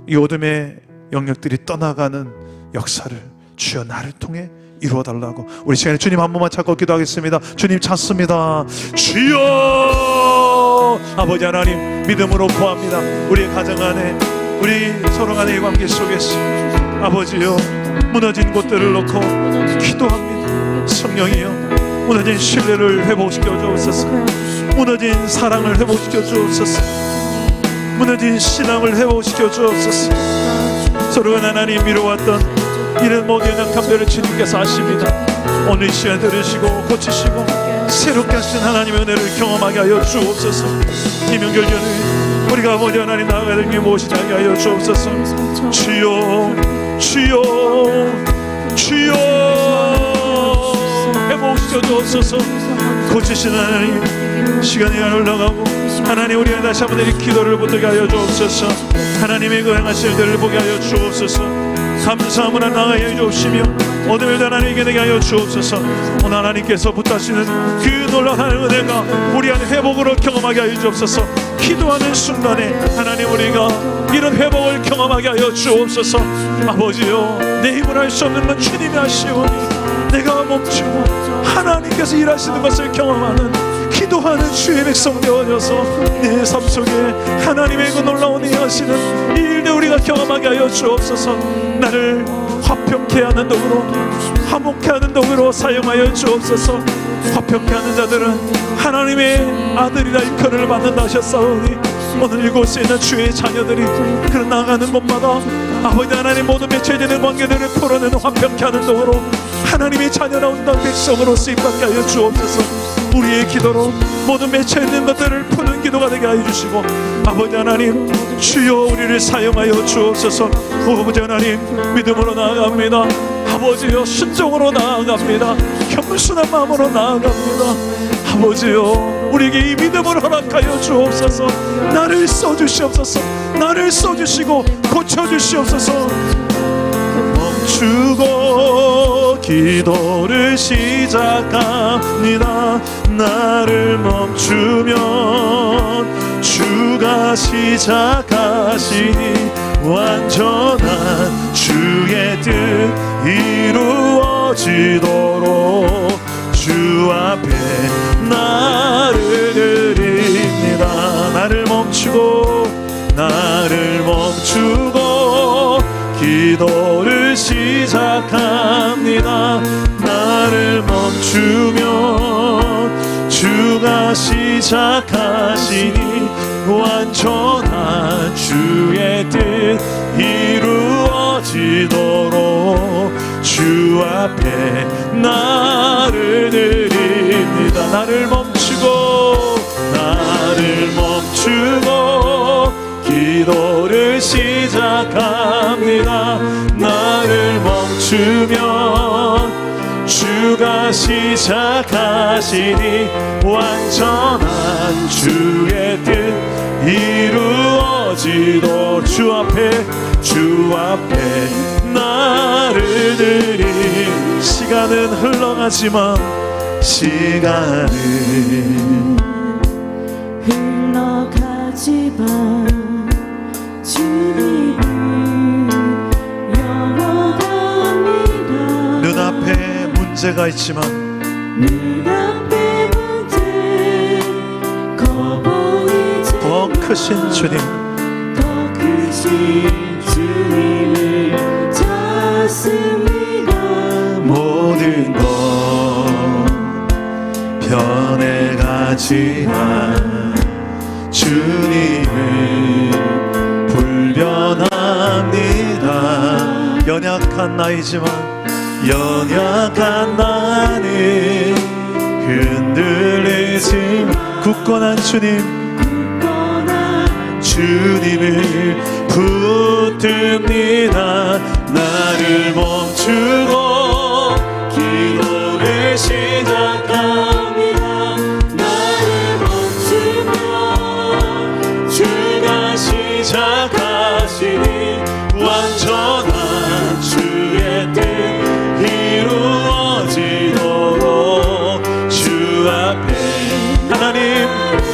이 어둠의 영역들이 떠나가는 역사를 주여 나를 통해 이루어달라고 우리 시간에 주님 한 번만 찾고 기도하겠습니다. 주님 찾습니다. 주여 아버지 하나님 믿음으로 구합니다. 우리의 가정 안에 우리 서로 간의 관계 속에서 아버지여 무너진 곳들을 놓고 기도합니다. 성령이여 무너진 신뢰를 회복시켜 주옵소서. 무너진 사랑을 회복시켜 주옵소서. 무너진 신앙을 회복시켜 주옵소서. 서로가 하나님 미뤄왔던 이런 모든 약함들을 주님께서 아십니다. 오늘 이 시간 들으시고 고치시고 새롭게 하신 하나님의 은혜를 경험하게 하여 주옵소서. 이 명절전에 우리가 아버지 하나님 나아가야 될 게 무엇이냐 하여 주옵소서. 주여 주여 주여 회복 고쳐 주옵소서. 고치시는 하나님, 시간이 올라가고 하나님, 우리가 다시 한번 이 기도를 붙들게 하여 주옵소서. 하나님의 그 행하실 일들을 보게 하여 주옵소서. 감사함으로 나아가여 주옵시며 오늘도 하나님께 되게 하여 주옵소서. 오늘 하나님께서 부탁하시는 그 놀라운 은혜가 우리 안에 회복으로 경험하게 하여 주옵소서. 기도하는 순간에 하나님, 우리가 이런 회복을 경험하게 하여 주옵소서. 아버지요, 내 힘으로 할 수 없는 건 주님이 하시오니 내가 멈추고 하나님께서 일하시는 것을 경험하는 기도하는 주의 백성 되어져서 내 삶 속에 하나님의 그 놀라운 일하시는 이 일들 우리가 경험하게 하여 주옵소서. 나를 화평케 하는 도구로, 화목케 하는 도구로 사용하여 주옵소서. 화평케 하는 자들은 하나님의 아들이라 일컬음을 받는다 하셨사오니 오늘 이곳에 있는 주의 자녀들이 그 나가는 곳마다 아버지 하나님, 모든 맺혀지는 관계들을 풀어내는 화평케 하는 도구로 하나님의 자녀라운 백성으로 쓰임받게 하여 주옵소서. 우리의 기도로 모든 맺혀있는 것들을 푸는 기도가 되게 하여 주시고 아버지 하나님, 주여 우리를 사용하여 주옵소서. 아버지 하나님, 믿음으로 나아갑니다. 아버지여, 순종으로 나아갑니다. 겸손한 마음으로 나아갑니다. 아버지여, 우리에게 이 믿음을 허락하여 주옵소서. 나를 써주시옵소서. 나를 써주시고 고쳐주시옵소서. 멈추고 기도를 시작합니다. 나를 멈추면 주가 시작하시니 완전한 주의 뜻 이루어지도록 주 앞에 나를 드립니다. 나를 멈추고 기도를 시작합니다. 나를 멈추면 주가 시작하시니 완전한 주의 뜻 이루어지도록 주 앞에 나를 드립니다. 나를 멈추고 기도를 시작합니다. 나를 멈추면 주가 시작하시니 완전한 주의 뜻 이루어지도록 주 앞에 나를 드린. 시간은 흘러가지만 주님은 영원합니다. 눈앞에 문제가 있지만 더 크신 주님을 찾습니다. 모든 것 변해가지만 주님을 불변합니다. 연약한 나는 흔들리지만 굳건한 주님을 붙듭니다. 나를 멈추고 기도를 시작합니다. 나를 멈추면 주가 시작하시니 완전한 주의 뜻 이루어지도록 주 앞에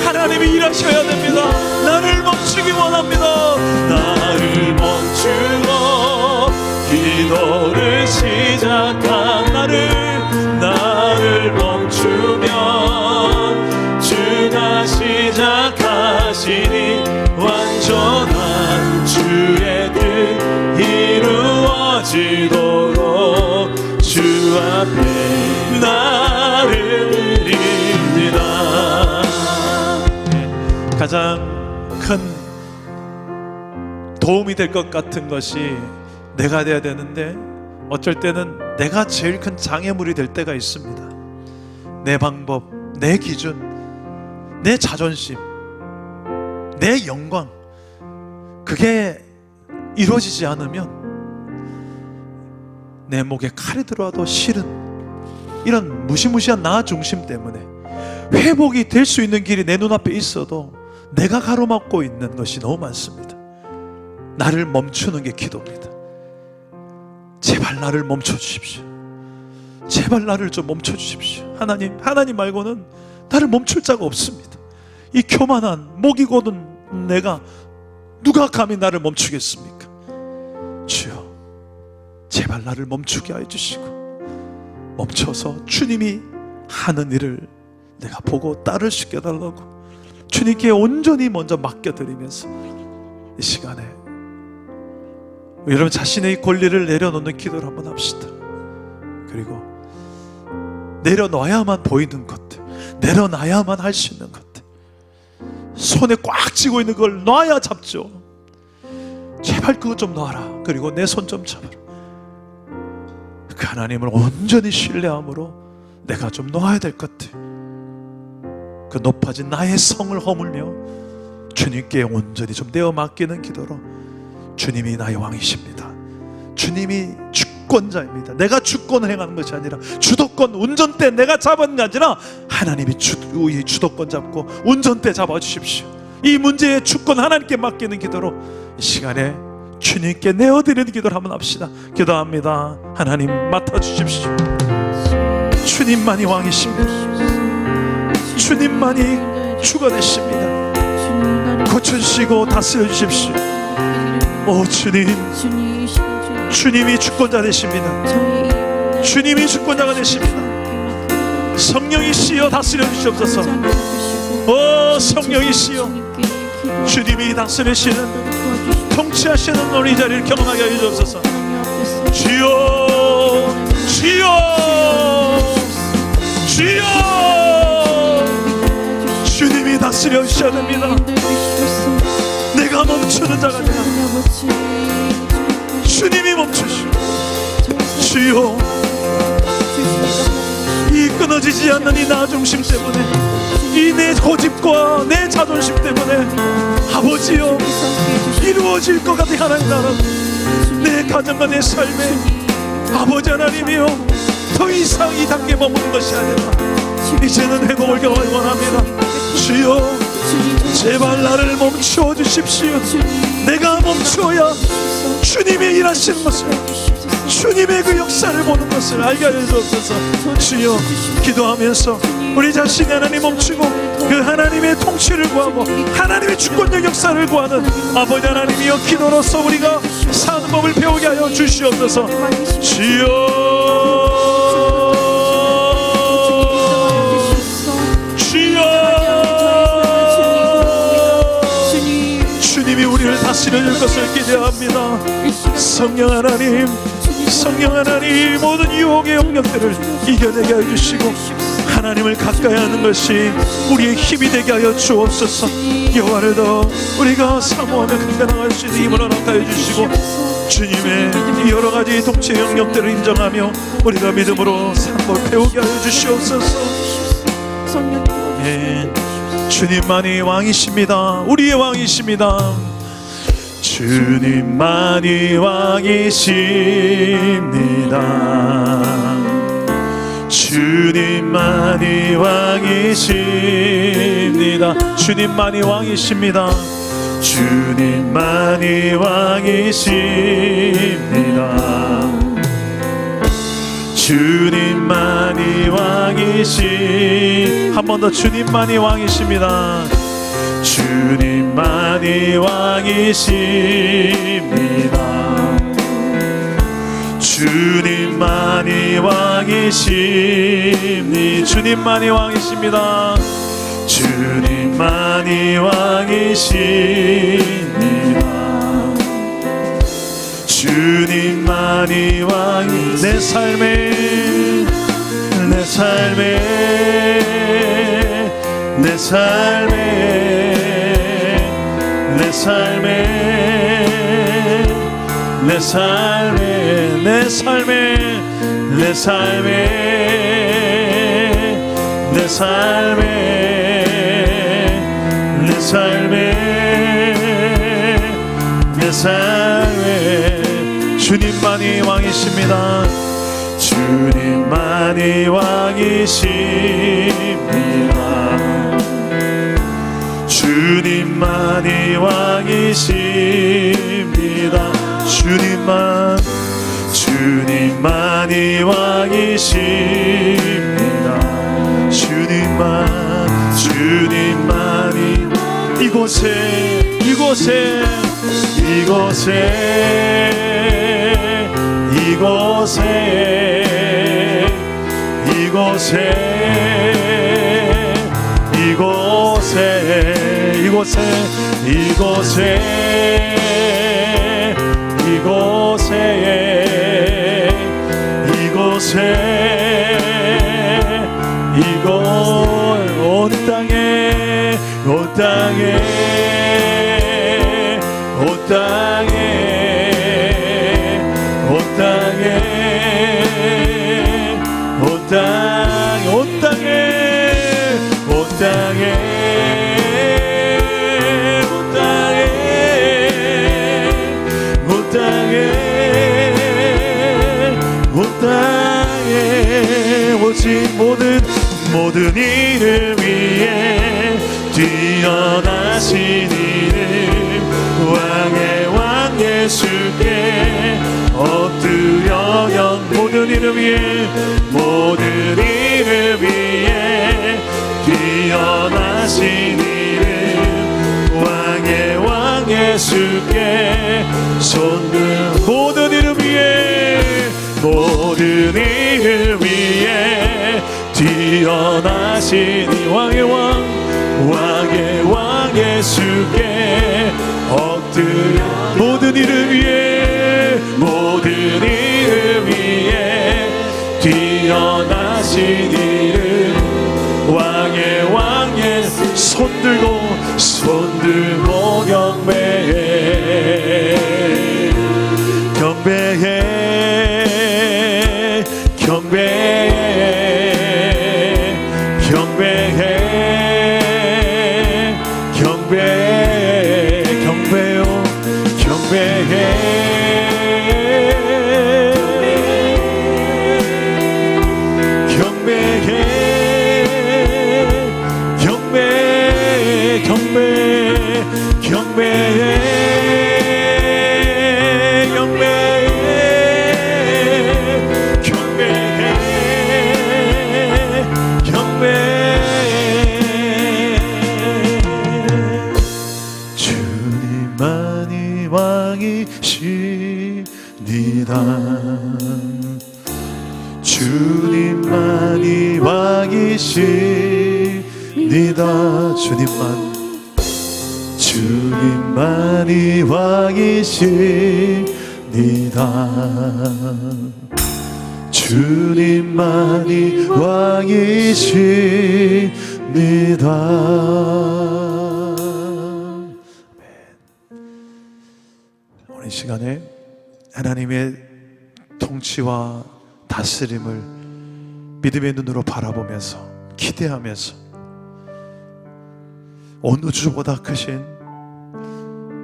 하나님이 일하셔야 됩니다. 나를 멈추기 원합니다. 나를 멈추고 기도를 시작한 나를 멈추면 주가 시작하시니 완전한 주의 뜻 이루어지도록 주 앞에 나를 드립니다. 가장 큰 도움이 될 것 같은 것이 내가 돼야 되는데 어쩔 때는 내가 제일 큰 장애물이 될 때가 있습니다. 내 방법, 내 기준, 내 자존심, 내 영광, 그게 이루어지지 않으면 내 목에 칼이 들어와도 싫은 이런 무시무시한 나 중심 때문에 회복이 될 수 있는 길이 내 눈앞에 있어도 내가 가로막고 있는 것이 너무 많습니다. 나를 멈추는 게 기도입니다. 제발 나를 멈춰 주십시오. 제발 나를 좀 멈춰 주십시오. 하나님 말고는 나를 멈출 자가 없습니다. 이 교만한 목이 곧은 내가 누가 감히 나를 멈추겠습니까? 주여, 제발 나를 멈추게 하여 주시고 멈춰서 주님이 하는 일을 내가 보고 따를 수 있게 해달라고 주님께 온전히 먼저 맡겨드리면서 이 시간에 여러분 자신의 권리를 내려놓는 기도를 한번 합시다. 그리고 내려놔야만 보이는 것들, 내려놔야만 할 수 있는 것들, 손에 꽉 쥐고 있는 걸 놔야 잡죠. 제발 그것 좀 놔라. 그리고 내 손 좀 잡아라. 그 하나님을 온전히 신뢰함으로 내가 좀 놓아야 될 것들, 그 높아진 나의 성을 허물며 주님께 온전히 좀 내어 맡기는 기도로 주님이 나의 왕이십니다. 주님이 주권자입니다. 내가 주권을 행하는 것이 아니라 주도권, 운전대 내가 잡은 게 아니라 하나님이 주도권 잡고 운전대 잡아주십시오. 이 문제의 주권 하나님께 맡기는 기도로 이 시간에 주님께 내어드리는 기도를 한번 합시다. 기도합니다. 하나님 맡아주십시오. 주님만이 왕이십니다. 주님만이 주가 되십니다. 고쳐주시고 다스려 주십시오. 오 주님, 주님이 주권자 되십니다. 주님이 주권자가 되십니다. 성령이시여 다스려 주시옵소서. 오 성령이시여, 주님이 다스리시는 통치하시는 우리 자리를 경험하게 하여 주옵소서. 주여 주여 주여, 주님이 다스려 주셔야 됩니다. 내가 멈추는 자가 아니라 주님이 멈추시오. 주여, 이 끊어지지 않는 이 나 중심 때문에, 이 내 고집과 내 자존심 때문에 아버지여 이루어질 것 같은 하나님 나라, 내 가정과 내 삶에 아버지 하나님이여 더 이상 이 단계 머무는 것이 아니라 이제는 회복을 경험하기 원합니다. 주여 제발 나를 멈추어 주십시오. 내가 멈추어야 주님의 일하시는 것을, 주님의 그 역사를 보는 것을 알게 하여 주옵소서. 주여, 기도하면서 우리 자신이 하나님 멈추고 그 하나님의 통치를 구하고 하나님의 주권적 역사를 구하는 아버지 하나님이여, 기도로서 우리가 사는 법을 배우게 하여 주시옵소서. 주여 주님이 우리를 다스려 줄 것을 기대합니다. 성령 하나님, 성령 하나님, 모든 유혹의 영역들을 이겨내게 해주시고 하나님을 가까이 하는 것이 우리의 힘이 되게 하여 주옵소서. 여호와를 더 우리가 사모하며 강변할 수 있는 힘을 허락하여 주시고 주님의 여러 가지 통치 영역들을 인정하며 우리가 믿음으로 삶을 배우게 하여 주시옵소서. 주님만이 왕이십니다. 우리의 왕이십니다. 주님만이 왕이십니다. 주님만이 왕이십니다. 주님만이 왕이십니다. 주님만이 왕이십니다. 주님만이 왕이시, 한 번 더 주님만이 왕이십니다. 주님만이 왕이십니다. 주님만이 왕이십니다. 주님만이 왕이십니다. 주님만이 왕이십니다. 주님만이 왕이, 내 삶에 내 삶에 내 삶에 내 삶에 내 삶에 내 삶에 내 삶에 내 삶에 내 삶에 내 삶에 주님만이 왕이십니다. 주님만이 왕이십니다. 주님만이 왕이십니다. 주님만이 왕이십니다. 주님만이 이곳에 오직 모든 이름 위에 뛰어나신 이름 왕의 왕 예수께 엎드려 모든 이름 위에 뛰어나신 이름 왕의 왕 예수께 손들 모든 이름 위에 뛰어나신 이 왕의 왕 예수께 엎드려 모든 이름 위에 뛰어나신 이름 왕의 왕 예수 손들고 경배해 주님만이 왕이십니다. 주님만이 왕이십니다. 주님만이 왕이십니다. 주님만이 왕이십니다. 오늘 이 시간에 하나님의 통치와 다스림을 믿음의 눈으로 바라보면서 기대하면서 어느 주보다 크신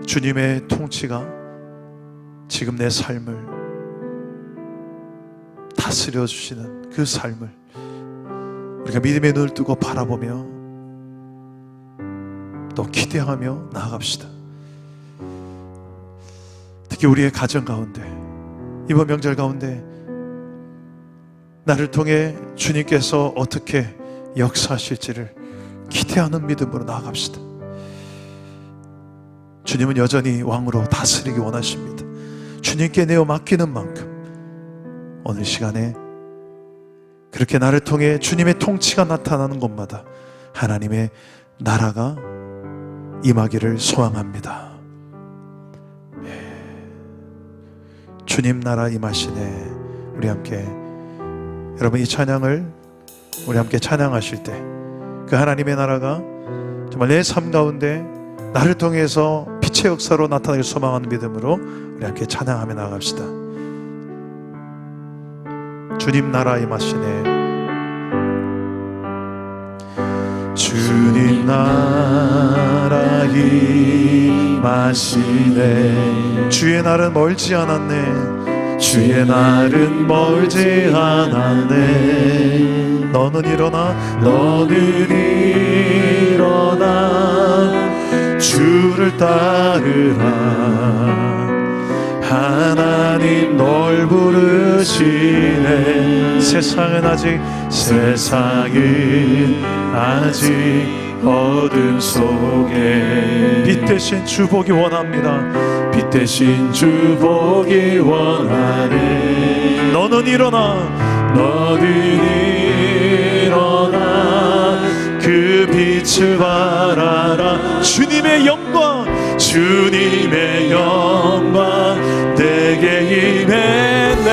주님의 통치가 지금 내 삶을 다스려 주시는 그 삶을 우리가 믿음의 눈을 뜨고 바라보며 또 기대하며 나아갑시다. 특히 우리의 가정 가운데 이번 명절 가운데 나를 통해 주님께서 어떻게 역사하실지를 기대하는 믿음으로 나아갑시다. 주님은 여전히 왕으로 다스리기 원하십니다. 주님께 내어 맡기는 만큼 오늘 시간에 그렇게 나를 통해 주님의 통치가 나타나는 곳마다 하나님의 나라가 임하기를 소망합니다. 주님 나라 임하시네. 우리 함께 여러분 이 찬양을 우리 함께 찬양하실 때 그 하나님의 나라가 정말 내 삶 가운데 나를 통해서 빛의 역사로 나타나길 소망하는 믿음으로 우리 함께 찬양하며 나아갑시다. 주님 나라 임하시네. 주님 나라 임하시네. 주의 날은 멀지 않았네. 주의 날은 멀지 않았네. 너는 일어나 주를 따르라. 하나님 널 부르시네. 세상은 아직 어둠 속에 빛 대신 주 보기 원합니다. 빛 대신 주 보기 원하네. 너는 일어나 그 빛을 바라라. 주님의 영광 내게 임했네.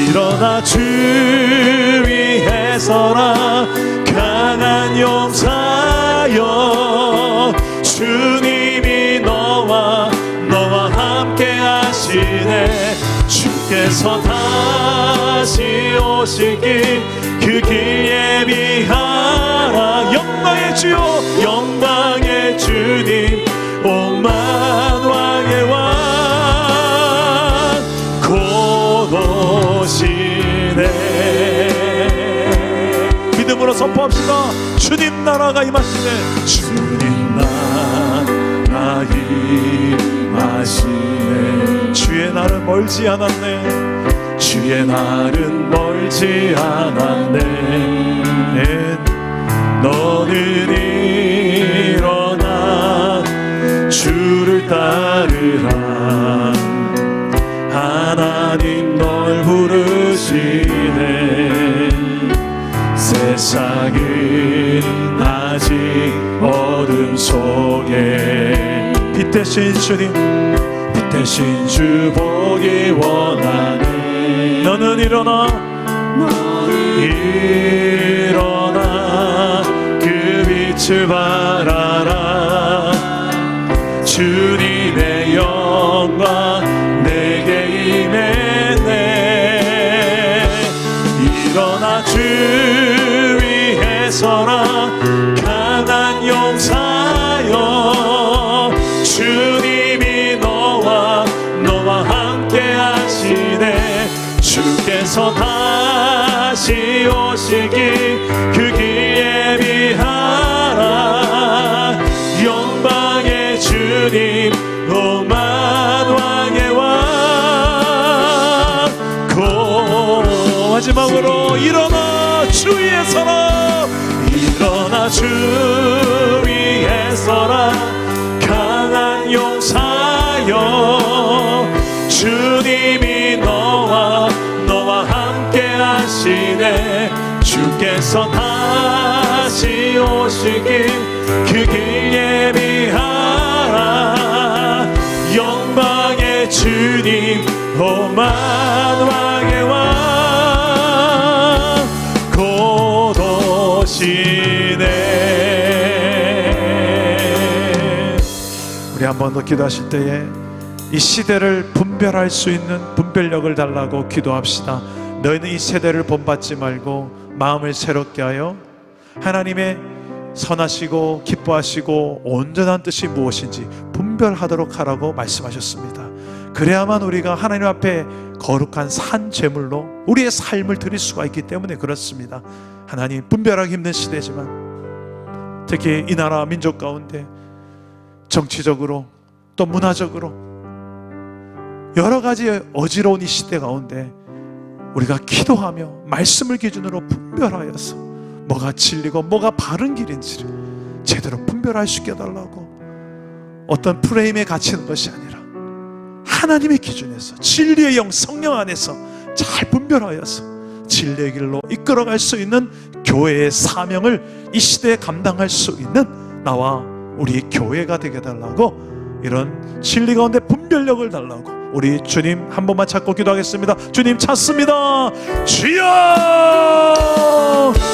일어나 주 위에 서라. 강한 용사여, 주님이 너와 함께 하시네. 주께서 다시 오시길 그 길 예비하라. 영광의 주요, 영광의 주님, 오만 왕의 왕 곧 오시네. 믿음으로 선포합시다. 주님 나라가 임하시네. 주님 나라 임하시네. 주의 날은 멀지 않았네. 주의 날은 멀지 않았네. 너는 일어나 주를 따르라. 하나님 널 부르시네. 세상은 아직 어둠 속에 빛 대신 주님, 빛 대신 주 보기 원하네. 너는 일어나 그 빛을 바라라. 주님의 영광 내게 임했네. 일어나 주 위에 서라. 강한 용사여, 주님이 너와 함께 하시네. 주께서 다시 오시길 그 길 예비하라. 영광의 주님, 오만 왕의 왕 곧. 마지막으로 일어나 주 위에 서라. 일어나 주 위에 서라. 강한 용사여, 주님이 너와 함께 하시네. 주께서 다시 오시길 그 길 예비하라. 영광의 주님, 오만 왕의 왕 곧 오시네. 우리 한 번 더 기도하실 때에 이 시대를 분별할 수 있는 분별력을 달라고 기도합시다. 너희는 이 세대를 본받지 말고 마음을 새롭게 하여 하나님의 선하시고 기뻐하시고 온전한 뜻이 무엇인지 분별하도록 하라고 말씀하셨습니다. 그래야만 우리가 하나님 앞에 거룩한 산 제물로 우리의 삶을 드릴 수가 있기 때문에 그렇습니다. 하나님, 분별하기 힘든 시대지만 특히 이 나라 민족 가운데 정치적으로 또 문화적으로 여러 가지 어지러운 이 시대 가운데 우리가 기도하며 말씀을 기준으로 분별하여서 뭐가 진리고 뭐가 바른 길인지를 제대로 분별할 수 있게 해달라고. 어떤 프레임에 갇히는 것이 아니라 하나님의 기준에서 진리의 영 성령 안에서 잘 분별하여서 진리의 길로 이끌어갈 수 있는 교회의 사명을 이 시대에 감당할 수 있는 나와 우리 교회가 되게 해달라고, 이런 진리 가운데 분별력을 달라고 우리 주님 한 번만 찾고 기도하겠습니다. 주님 찾습니다. 주여!